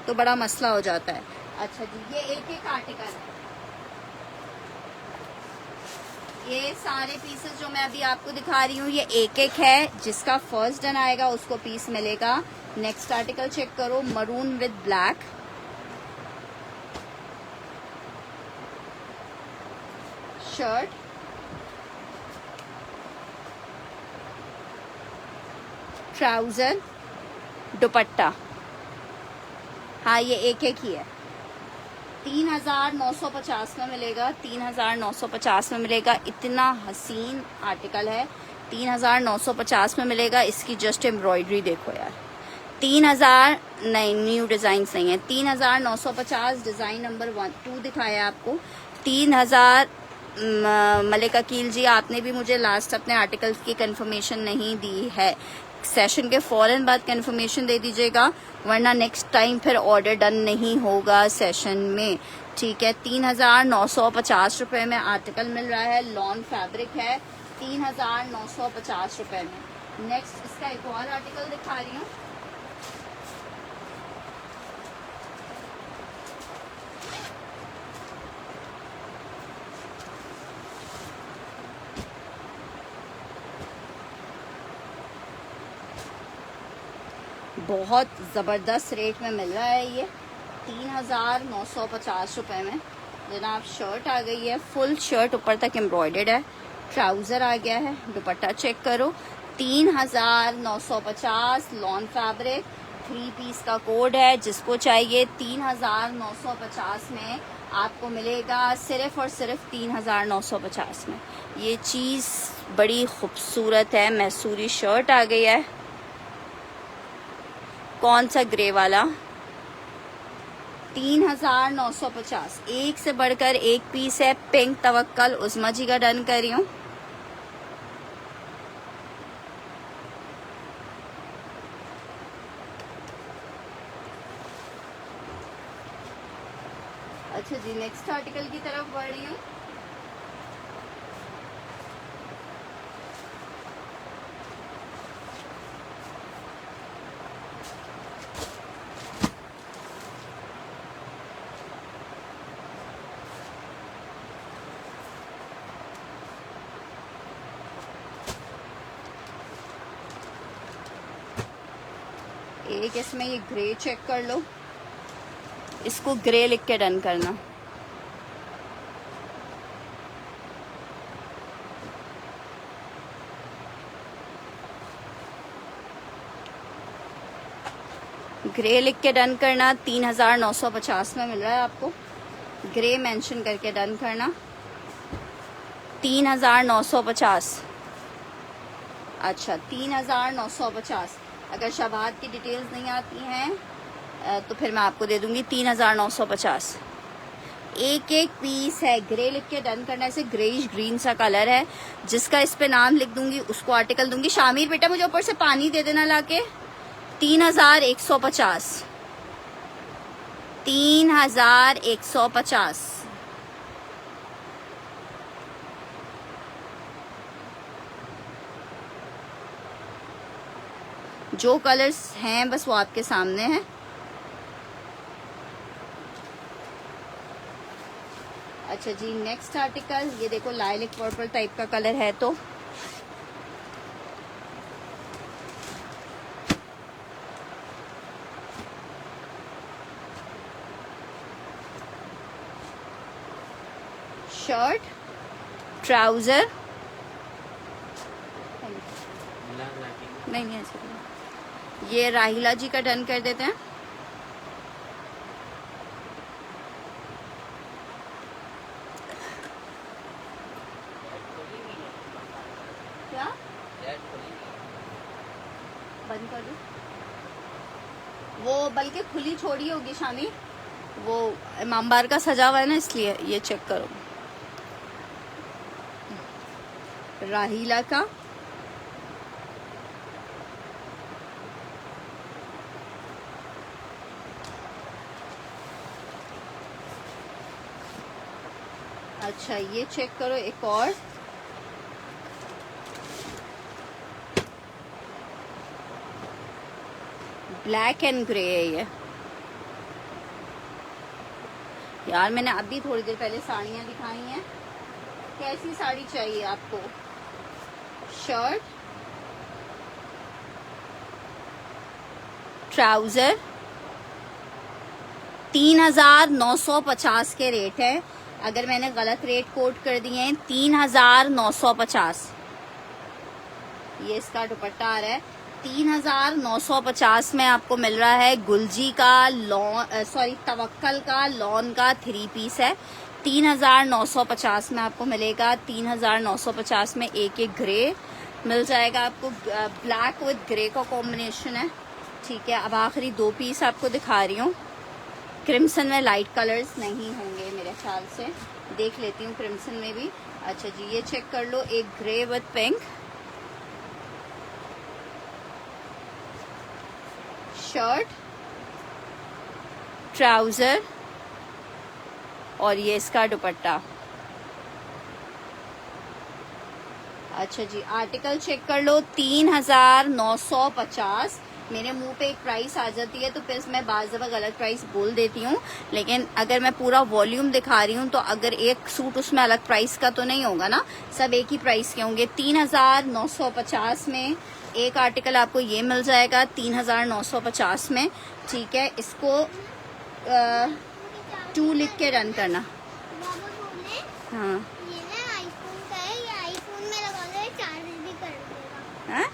तो बड़ा मसला हो जाता है। अच्छा जी, ये एक एक आर्टिकल है, ये सारे पीसेस जो मैं अभी आपको दिखा रही हूँ ये एक एक है। जिसका फर्स्ट डन आएगा उसको पीस मिलेगा। नेक्स्ट आर्टिकल चेक करो, maroon with black, shirt, trouser, दुपट्टा। हाँ ये एक एक ही है। 3950 में मिलेगा, 3950 में मिलेगा। इतना हसीन आर्टिकल है, 3950 में मिलेगा। इसकी जस्ट एम्ब्रॉयडरी देखो यार, 3000 नहीं, न्यू डिजाइन नहीं है। 3950 डिजाइन नंबर 2 दिखाया आपको। 3000 मलिक अकील जी, आपने भी मुझे लास्ट अपने आर्टिकल्स की कंफर्मेशन नहीं दी है। सेशन के फौरन बाद कंफर्मेशन दे दीजिएगा, वरना नेक्स्ट टाइम फिर ऑर्डर डन नहीं होगा सेशन में, ठीक है। 3950 रुपए में आर्टिकल मिल रहा है, लॉन फैब्रिक है, 3950 रुपए में। नेक्स्ट इसका एक और आर्टिकल दिखा रही हूँ, बहुत ज़बरदस्त रेट में मिल रहा है ये, 3950 रुपए में जनाब। शर्ट आ गई है, फुल शर्ट ऊपर तक एम्ब्रॉयडर्ड है, ट्राउज़र आ गया है, दुपट्टा चेक करो। 3950 लॉन फैब्रिक, 3 पीस का कोड है। जिसको चाहिए 3950 में आपको मिलेगा, सिर्फ और सिर्फ 3950 में। ये चीज़ बड़ी खूबसूरत है, मैसूरी शर्ट आ गई है। कौन सा ग्रे वाला, 3950, एक से बढ़कर एक पीस है। पिंक तवक्कल उस्मा जी का डन कर रही हूँ। अच्छा जी, नेक्स्ट आर्टिकल की तरफ बढ़ रही हूँ। एक इसमें ये ग्रे चेक कर लो, इसको ग्रे लिख के डन करना। ग्रे लिख के डन करना, 3950 में मिल रहा है आपको। ग्रे मेंशन करके डन करना, 3950। अच्छा 3950। अगर शबाद की डिटेल्स नहीं आती हैं तो फिर मैं आपको दे दूंगी 3950। एक एक पीस है, ग्रे लिख के डन करना। ऐसे ग्रेइश ग्रीन सा कलर है, जिसका इस पे नाम लिख दूंगी उसको आर्टिकल दूंगी। शामिर बेटा मुझे ऊपर से पानी दे देना लाके। 3150, 3150। जो कलर्स हैं बस वो आपके सामने हैं। अच्छा जी, नेक्स्ट आर्टिकल ये देखो, लाइलिक पर्पल टाइप का कलर है तो शर्ट, ट्राउजर, नहीं ऐसे ये राहिला जी का डन कर देते हैं। क्या बंद कर दो? वो बल्कि खुली छोड़ी होगी शामी, वो इमामबार का सजा हुआ है ना, इसलिए। ये चेक करो, राहीला का अच्छा ये चेक करो, एक और ब्लैक एंड ग्रे है ये। यार मैंने अभी थोड़ी देर पहले साड़ियाँ दिखाई हैं। कैसी साड़ी चाहिए आपको? शर्ट, ट्राउजर, 3,950 के रेट है। अगर मैंने गलत रेट कोट कर दिए हैं, 3,950 ये इसका दुपट्टा आ रहा है। 3,950 में आपको मिल रहा है गुलजी का तवक्कल का लॉन का 3 पीस है। 3,950 में आपको मिलेगा। 3,950 में एक ग्रे मिल जाएगा आपको, ब्लैक विद ग्रे का कॉम्बिनेशन है। ठीक है, अब आखिरी 2 पीस आपको दिखा रही हूँ। क्रिम्सन में लाइट कलर्स नहीं होंगे मेरे ख्याल से, देख लेती हूँ क्रिम्सन में भी। अच्छा जी ये चेक कर लो, एक grey with pink, shirt, trouser और ये इसका दुपट्टा। अच्छा जी आर्टिकल चेक कर लो, 3,950। मेरे मुंह पे एक प्राइस आ जाती है तो फिर मैं बाज़ दफ़ा गलत प्राइस बोल देती हूँ, लेकिन अगर मैं पूरा वॉल्यूम दिखा रही हूँ तो अगर एक सूट उसमें अलग प्राइस का तो नहीं होगा ना, सब एक ही प्राइस के होंगे। 3,950 में एक आर्टिकल आपको ये मिल जाएगा, 3,950 में। ठीक है, इसको 2 लिख के रन करना। हाँ हाँ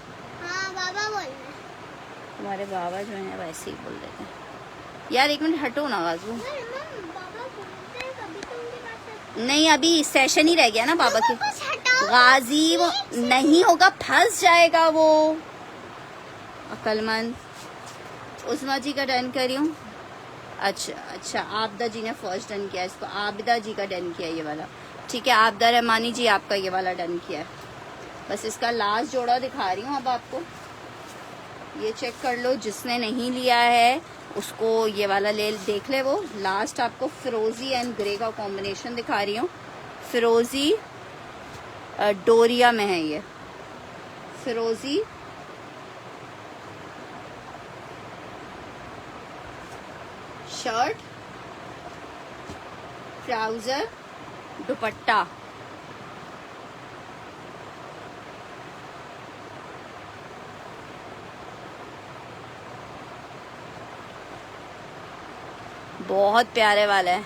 बाबा बोल रहे तुम्हारे बाबा जो है वैसे ही बोल देते हैं। यार एक मिनट हटो ना बाजू। नहीं अभी सेशन ही रह गया ना बाबा के। गाजी वो नहीं होगा, फंस जाएगा वो। अक्लमंद उस्मा जी का डन करी हूँ। अच्छा आबदा जी ने फर्स्ट डन किया, इसको आबिदा जी का डन किया ये वाला। ठीक है, आबदा रहमानी जी आपका ये वाला डन किया है। बस इसका लास्ट जोड़ा दिखा रही हूँ अब आपको, ये चेक कर लो। जिसने नहीं लिया है उसको ये वाला देख ले। वो लास्ट आपको फिरोजी एंड ग्रे का कॉम्बिनेशन दिखा रही हूँ। फिरोजी डोरिया में है ये, फिरोजी शर्ट, ट्राउजर, दुपट्टा। बहुत प्यारे वाला है।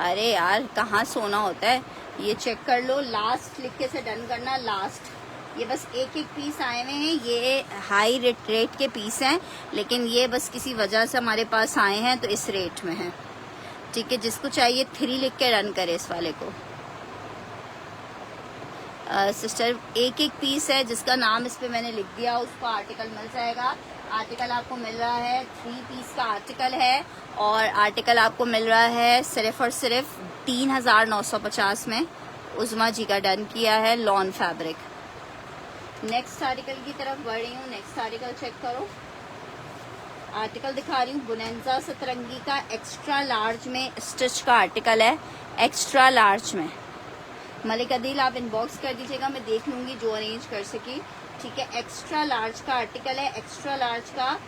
अरे यार कहाँ सोना होता है। ये चेक कर लो, लास्ट लिख के से डन करना, लास्ट। ये बस एक पीस आए हुए हैं, ये हाई रेट के पीस हैं, लेकिन ये बस किसी वजह से हमारे पास आए हैं तो इस रेट में है। ठीक है, जिसको चाहिए 3 लिख के रन करे इस वाले को। सिस्टर एक पीस है, जिसका नाम इस पे मैंने लिख दिया उसको आर्टिकल मिल जाएगा। आर्टिकल आपको मिल रहा है 3 पीस का आर्टिकल है, और आर्टिकल आपको मिल रहा है सिर्फ और सिर्फ 3,950 में। उज़मा जी का डन किया है, लॉन फैब्रिक। नेक्स्ट आर्टिकल की तरफ बढ़ रही हूँ। नेक्स्ट आर्टिकल चेक करो, आर्टिकल दिखा रही हूँ बुनेंजा सतरंगी का एक्स्ट्रा लार्ज में स्टिच का आर्टिकल है, एक्स्ट्रा लार्ज में। मलिक अदील आप इनबॉक्स कर दीजिएगा, मैं देख लूँगी जो अरेंज कर सकी। ठीक है, एक्स्ट्रा लार्ज का आर्टिकल है। एक्स्ट्रा लार्ज का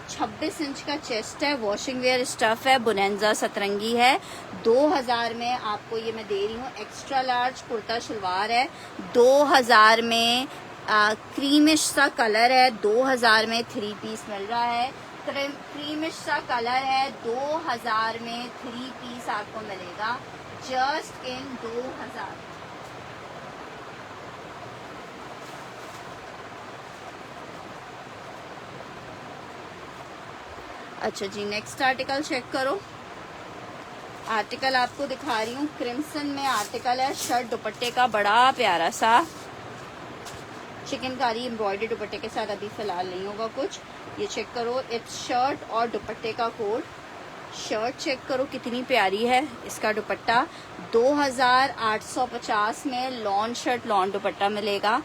26 इंच का चेस्ट है, वॉशिंग वेयर स्टफ है, बुनेंजा सतरंगी है। 2,000 में आपको ये मैं दे रही हूँ। एक्स्ट्रा लार्ज कुर्ता शलवार है, 2,000 में। क्रीमिश सा कलर है, 2,000 में 3 पीस मिल रहा है। क्रीमिश सा कलर है, 2,000 में 3 पीस आपको मिलेगा, जस्ट इन 2,000। अच्छा जी नेक्स्ट आर्टिकल चेक करो, आर्टिकल आपको दिखा रही हूँ, क्रिम्सन में आर्टिकल है, शर्ट दुपट्टे का बड़ा प्यारा सा चिकनकारी एम्ब्रॉयडरी दुपट्टे के साथ। अभी फिलहाल नहीं होगा कुछ। ये चेक करो, इट्स शर्ट और दुपट्टे का कोड। शर्ट चेक करो कितनी प्यारी है, इसका दुपट्टा 2850 में लॉन शर्ट लॉन दुपट्टा मिलेगा।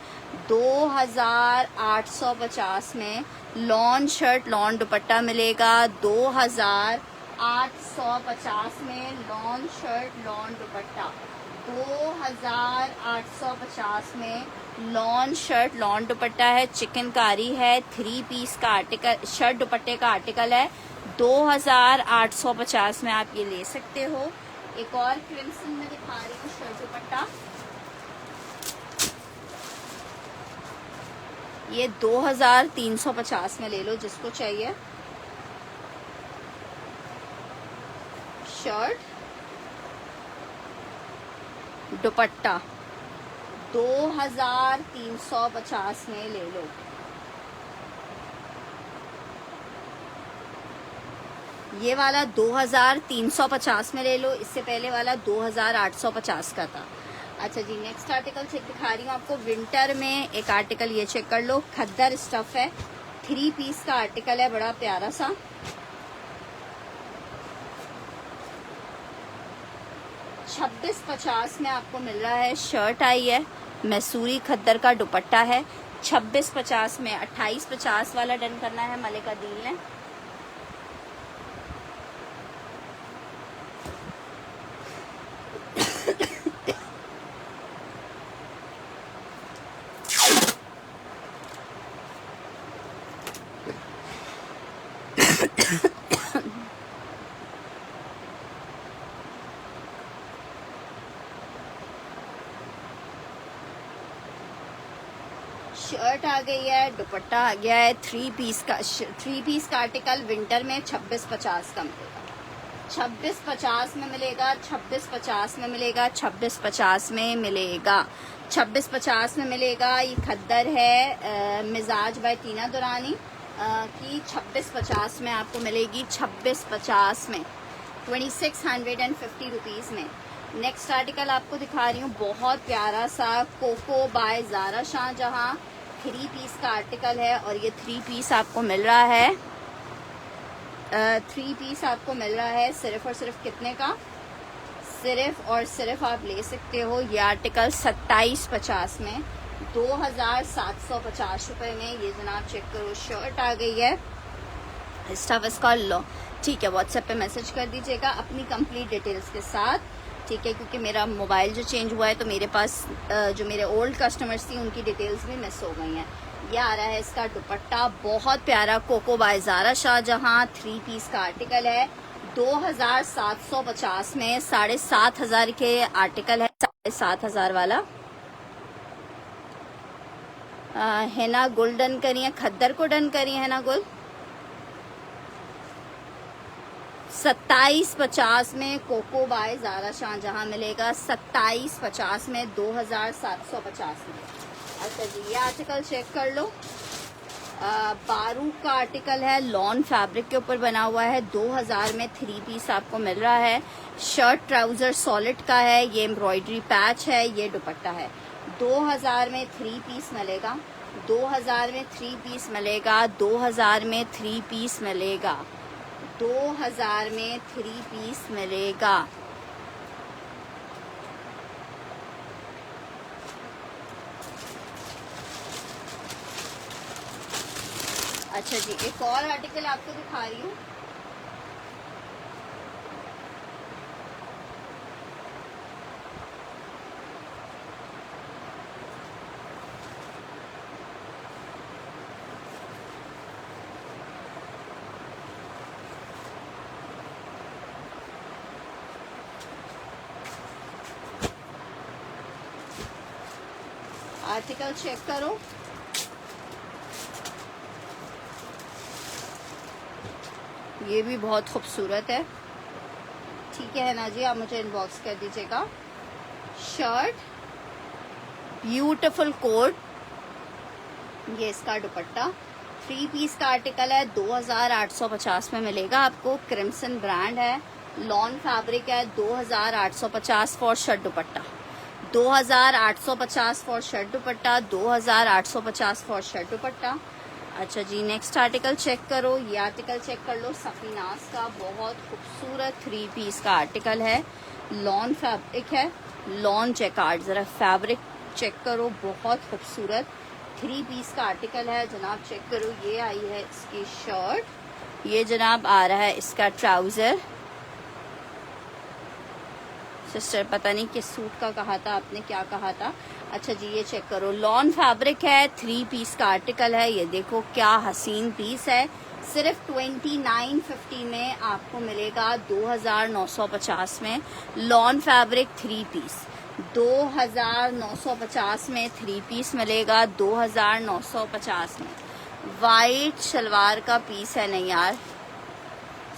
2850 में लॉन शर्ट लॉन दुपट्टा मिलेगा। 2850 में लॉन शर्ट लॉन दुपट्टा। 2850 में लॉन शर्ट लॉन दुपट्टा है, चिकनकारी है, 3 पीस का आर्टिकल, शर्ट दुपट्टे का आर्टिकल है। 2850 में आप ये ले सकते हो। एक और क्रिम्सन में दिखा रही हूँ शर्ट दुपट्टा, ये 2350 में ले लो जिसको चाहिए। शर्ट दुपट्टा 2350 में ले लो। ये वाला 2350 में ले लो, इससे पहले वाला 2850 का था। अच्छा जी, नेक्स्ट आर्टिकल चेक दिखा रही हूँ आपको। विंटर में एक आर्टिकल ये चेक कर लो, खद्दर स्टफ है, 3 पीस का आर्टिकल है, बड़ा प्यारा सा। $26.50 में आपको मिल रहा है। शर्ट आई है, मैसूरी खद्दर का दुपट्टा है। 26.50 में 28.50 वाला डन करना है मलिका दील ने। शर्ट आ गई है, दुपट्टा आ गया है, 3 पीस का आर्टिकल विंटर में 26.50 का मिलेगा। 26.50 में मिलेगा, 26.50 में मिलेगा, 26.50 में मिलेगा, 26.50 में मिलेगा। ये खद्दर है मिजाज बाय टीना दुरानी की 26.50 में आपको मिलेगी। 26.50 में 2650 रुपीज़ में। नेक्स्ट आर्टिकल आपको दिखा रही हूँ, बहुत प्यारा सा Coco by Zara Shahjahan, 3 piece का आर्टिकल है और ये 3 पीस आपको मिल रहा है 3 पीस आपको मिल रहा है सिर्फ और सिर्फ कितने का, सिर्फ और सिर्फ आप ले सकते हो ये आर्टिकल 27.50 में, 2750 रुपये में। ये जनाब चेक करो, शर्ट आ गई है, स्टफ इसका लो, ठीक है। व्हाट्सएप पे मैसेज कर दीजिएगा अपनी कंप्लीट डिटेल्स के साथ, ठीक है, क्योंकि मेरा मोबाइल जो चेंज हुआ है तो मेरे पास जो मेरे ओल्ड कस्टमर्स थी उनकी डिटेल्स भी मिस हो गई हैं। ये आ रहा है इसका दुपट्टा, बहुत प्यारा Coco by Zara Shahjahan, 3 piece का आर्टिकल है, 2750 में, 7500 के आर्टिकल है, 7500 वाला। हेना गुल डन करिए, खद्दर को डन करिए, हेना गुल। 2750 में कोको बाय ज़ारा शाहजहां मिलेगा, 2750 में, 2750 में। अच्छा जी, ये आर्टिकल चेक कर लो, बारूक का आर्टिकल है, लॉन फैब्रिक के ऊपर बना हुआ है, 2000 में 3 पीस आपको मिल रहा है। शर्ट ट्राउजर सॉलिड का है, ये एम्ब्रॉयडरी पैच है, ये दुपट्टा है। 2000 में 3 पीस मिलेगा, 2000 में 3 पीस मिलेगा, 2000 में 3 पीस मिलेगा, 2000 में 3 पीस मिलेगा। अच्छा जी, एक और आर्टिकल आपको दिखा रही हूँ, आर्टिकल चेक करो, ये भी बहुत खूबसूरत है, ठीक है ना जी, आप मुझे इनबॉक्स कर दीजिएगा। शर्ट, ब्यूटीफुल कोट, ये इसका दुपट्टा, 3 पीस का आर्टिकल है, 2850 में मिलेगा आपको। क्रिम्सन ब्रांड है, लॉन फैब्रिक है, 2850 for shirt dupatta, 2850 for shirt dupatta, 2850 for shirt दुपट्टा। अच्छा जी, नेक्स्ट आर्टिकल चेक करो। ये आर्टिकल चेक कर लो, सफीनास का बहुत खूबसूरत 3 पीस का आर्टिकल है, लॉन फैब्रिक है, लॉन चेकार्ड। जरा फैब्रिक चेक करो, बहुत खूबसूरत 3 पीस का आर्टिकल है जनाब, चेक करो। ये आई है इसकी शर्ट, ये जनाब आ रहा है इसका ट्राउजर। सिस्टर पता नहीं किस सूट का कहा था आपने, क्या कहा था। अच्छा जी, ये चेक करो, लॉन फैब्रिक है, 3 पीस का आर्टिकल है। ये देखो क्या हसीन पीस है, सिर्फ 2950 में आपको मिलेगा, 2950 में लॉन फैब्रिक 3 पीस, 2950 में 3 पीस मिलेगा, 2950 में। वाइट शलवार का पीस है। नहीं यार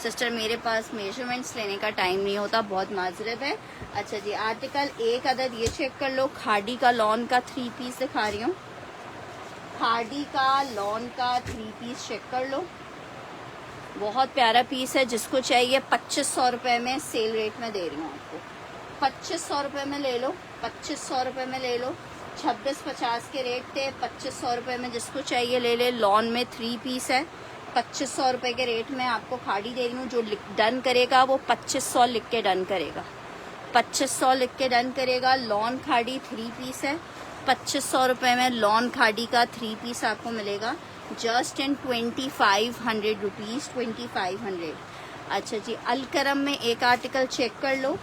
सिस्टर, मेरे पास मेजरमेंट्स लेने का टाइम नहीं होता, बहुत माजरत है। अच्छा जी, आर्टिकल एक अदद ये चेक कर लो, खाड़ी का लॉन का 3 पीस दिखा रही हूँ, खाड़ी का लॉन का 3 पीस चेक कर लो, बहुत प्यारा पीस है। जिसको चाहिए 2500 रुपये में सेल रेट में दे रही हूँ आपको, 2500 रुपये में ले लो, 2500 रुपये में ले लो। 2650 के रेट थे, 2500 रुपये में जिसको चाहिए ले ले। लॉन में 3 पीस है, 2500 रुपये के रेट में आपको खाड़ी दे रही हूँ। जो डन करेगा वो 2500 लिख के डन करेगा, 2500 लिख के डन करेगा। लॉन खाड़ी 3 पीस है, 2500 रुपये में लॉन खाड़ी का 3 पीस आपको मिलेगा, जस्ट इन 2500 रुपीज़, 2500। अच्छा जी, अलकरम में एक आर्टिकल चेक कर लो,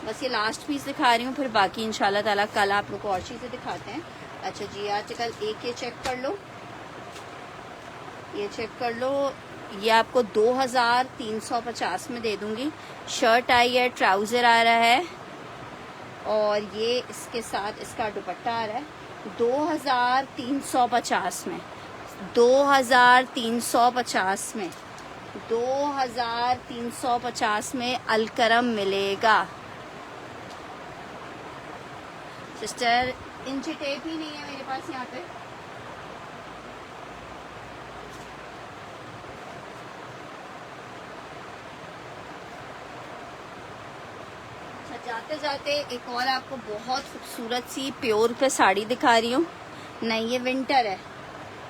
बस ये लास्ट पीस दिखा रही हूँ, फिर बाकी इंशाल्लाह ताला कल आप लोग को और चीज़ें दिखाते हैं। अच्छा जी, आर्टिकल एक ये चेक कर लो, ये चेक कर लो, ये आपको 2350 में दे दूंगी। शर्ट आई है, ट्राउज़र आ रहा है, और ये इसके साथ इसका दुपट्टा आ रहा है, 2350 में, 2350 में, 2350 में अलकरम मिलेगा। सिस्टर इंची टेप ही नहीं है मेरे पास यहाँ पे। जाते जाते एक और आपको बहुत खूबसूरत सी प्योर पे साड़ी दिखा रही हूँ। नहीं, ये विंटर है,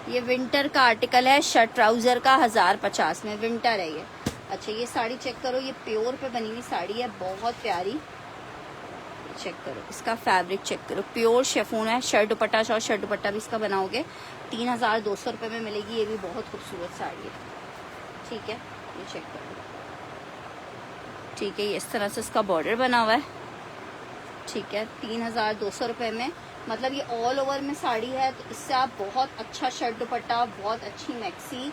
ये विंटर का आर्टिकल है, शर्ट ट्राउजर का 1050 में, विंटर है ये। अच्छा, ये साड़ी चेक करो, ये प्योर पे बनी हुई साड़ी है, बहुत प्यारी। चेक करो, इसका फैब्रिक चेक करो, प्योर शेफून है, शर्ट दुपट्टा, शर्ट दुपट्टा भी इसका बनाओगे, 3200 रुपये में मिलेगी। ये भी बहुत खूबसूरत साड़ी है, ठीक है, ये चेक करो, ठीक है। ये इस तरह से इसका बॉर्डर बना हुआ है, ठीक है, 3200 रुपये में। मतलब ये ऑल ओवर में साड़ी है, तो इससे आप बहुत अच्छा शर्ट दुपट्टा, बहुत अच्छी मैक्सी,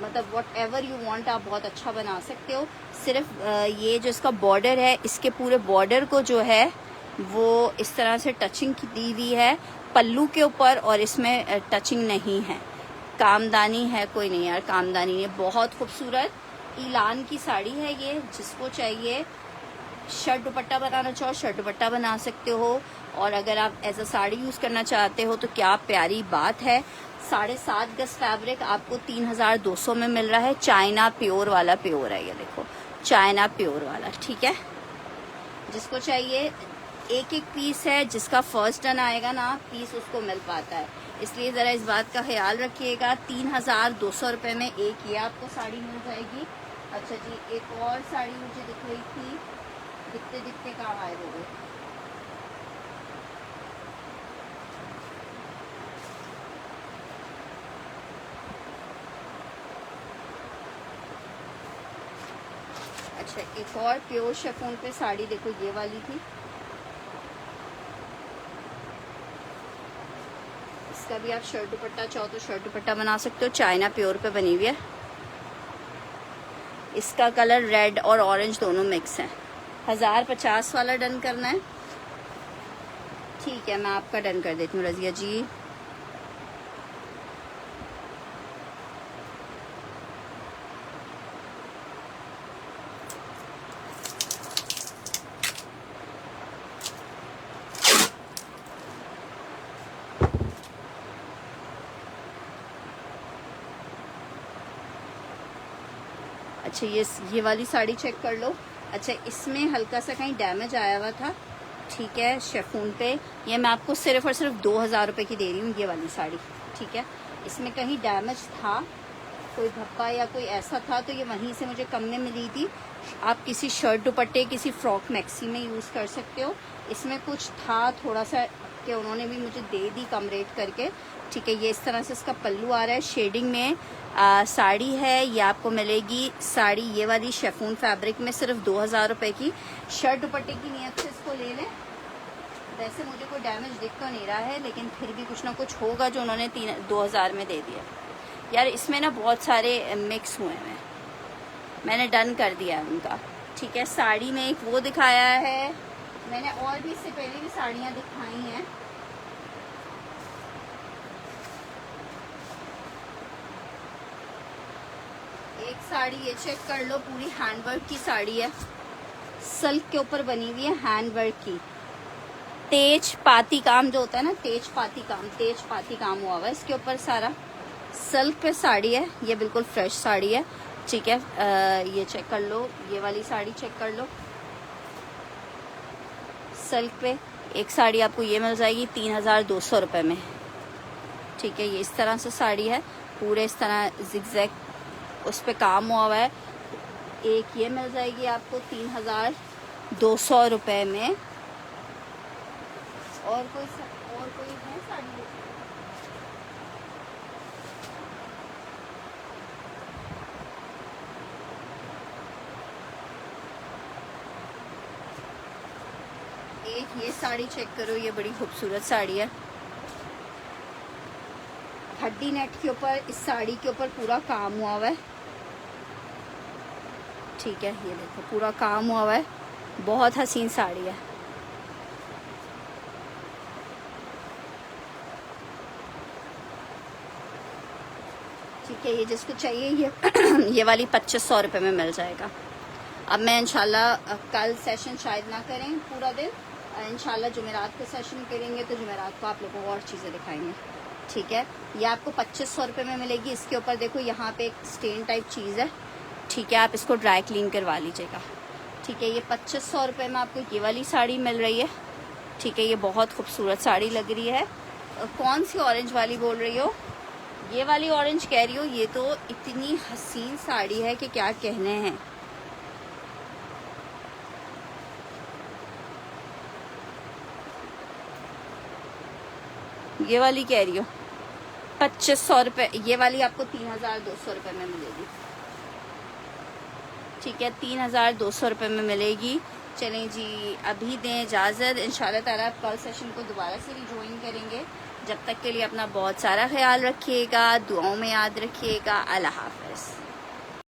मतलब व्हाट एवर यू वांट आप बहुत अच्छा बना सकते हो। सिर्फ ये जो इसका बॉर्डर है, इसके पूरे बॉर्डर को जो है वो इस तरह से टचिंग दी हुई है पल्लू के ऊपर, और इसमें टचिंग नहीं है, कामदानी है कोई नहीं यार, कामदानी है। बहुत खूबसूरत ईलान की साड़ी है ये, जिसको चाहिए शर्ट दुपट्टा बनाना चाहो शर्ट दुपट्टा बना सकते हो, और अगर आप एज अ साड़ी यूज़ करना चाहते हो तो क्या प्यारी बात है। 7.5 गज फैब्रिक आपको 3200 में मिल रहा है, चाइना प्योर वाला, प्योर है ये देखो, चाइना प्योर वाला, ठीक है। जिसको चाहिए एक एक पीस है, जिसका फर्स्ट टर्न आएगा ना पीस उसको मिल पाता है, इसलिए ज़रा इस बात का ख्याल रखिएगा। 3200 रुपये में एक ये आपको साड़ी मिल जाएगी। अच्छा जी, एक और साड़ी मुझे दिख रही थी, दिखते दिखते कहाँ आए हो गए। अच्छा, एक और प्योर शिफॉन पे साड़ी देखो, ये वाली थी, इसका भी आप शर्ट दुपट्टा चाहो तो शर्ट दुपट्टा बना सकते हो, चाइना प्योर पे बनी हुई है। इसका कलर रेड और ऑरेंज दोनों मिक्स है। 1050 वाला डन करना है, ठीक है, मैं आपका डन कर देती हूँ रजिया जी। अच्छा, ये वाली साड़ी चेक कर लो, अच्छा, इसमें हल्का सा कहीं डैमेज आया हुआ था, ठीक है, शेफून पे। ये मैं आपको सिर्फ और सिर्फ 2000 रुपये की दे रही हूँ ये वाली साड़ी, ठीक है। इसमें कहीं डैमेज था, कोई धब्बा या कोई ऐसा था, तो ये वहीं से मुझे कम में मिली थी। आप किसी शर्ट दुपट्टे, किसी फ्रॉक मैक्सी में यूज़ कर सकते हो। इसमें कुछ था थोड़ा सा कि उन्होंने भी मुझे दे दी कम रेट करके, ठीक है। ये इस तरह से इसका पल्लू आ रहा है, शेडिंग में साड़ी है। ये आपको मिलेगी साड़ी ये वाली शेफून फैब्रिक में सिर्फ 2000 रुपये की। शर्ट दुपट्टे की नियत से इसको ले लें। वैसे मुझे कोई डैमेज दिख तो नहीं रहा है, लेकिन फिर भी कुछ ना कुछ होगा जो उन्होंने 2000 में दे दिया। यार इसमें ना बहुत सारे मिक्स हुए हैं, मैंने डन कर दिया है उनका, ठीक है। साड़ी में एक वो दिखाया है, मैंने और भी इससे पहले भी साड़ियाँ दिखाई हैं। एक साड़ी ये चेक कर लो, पूरी हैंडवर्क की साड़ी है, सिल्क के ऊपर बनी हुई है, हैंडवर्क की। तेज पाती काम जो होता है ना, तेज पाती काम हुआ हुआ है इसके ऊपर सारा। सिल्क पे साड़ी है, ये बिल्कुल फ्रेश साड़ी है, ठीक है। ये चेक कर लो, ये वाली साड़ी चेक कर लो। सिल्क पे एक साड़ी आपको ये मिल जाएगी 3200 रुपये में, ठीक है। ये इस तरह से साड़ी है, पूरे इस तरह जिगजैग उस पर काम हुआ हुआ है। एक ये मिल जाएगी आपको 3200 रुपये में। और कोई है साड़ी? एक ये साड़ी चेक करो, ये बड़ी खूबसूरत साड़ी है, हड्डी नेट के ऊपर इस साड़ी के ऊपर पूरा काम हुआ हुआ है, ठीक है। ये देखो पूरा काम हुआ हुआ है, बहुत हसीन साड़ी है। ठीक है, ये जिसको चाहिए ये ये वाली 2500 रुपये में मिल जाएगा। अब मैं इंशाल्लाह कल सेशन शायद ना करें पूरा दिन, इंशाल्लाह जुमेरात को सेशन करेंगे, तो जुमेरात को आप लोगों को और चीज़ें दिखाएंगे, ठीक है। ये आपको 2500 रुपये में मिलेगी। इसके ऊपर देखो यहाँ पे एक स्टेन टाइप चीज़ है, ठीक है, आप इसको ड्राई क्लीन करवा लीजिएगा, ठीक है। ये 2500 रुपये में आपको ये वाली साड़ी मिल रही है, ठीक है। ये बहुत खूबसूरत साड़ी लग रही है। कौन सी ऑरेंज वाली बोल रही हो? ये वाली ऑरेंज कह रही हो? ये तो इतनी हसीन साड़ी है कि क्या कहने हैं। ये वाली कह रही हो 2500 रुपये, ये वाली आपको 3200 रुपये में मिलेगी, ठीक है। 3200 रुपये में मिलेगी। चलें जी, अभी दें इजाज़त, इंशाल्लाह ताला आप कल सेशन को दोबारा से रिजॉइन करेंगे। जब तक के लिए अपना बहुत सारा ख्याल रखिएगा, दुआओं में याद रखिएगा। अल्लाह हाफ़िज़।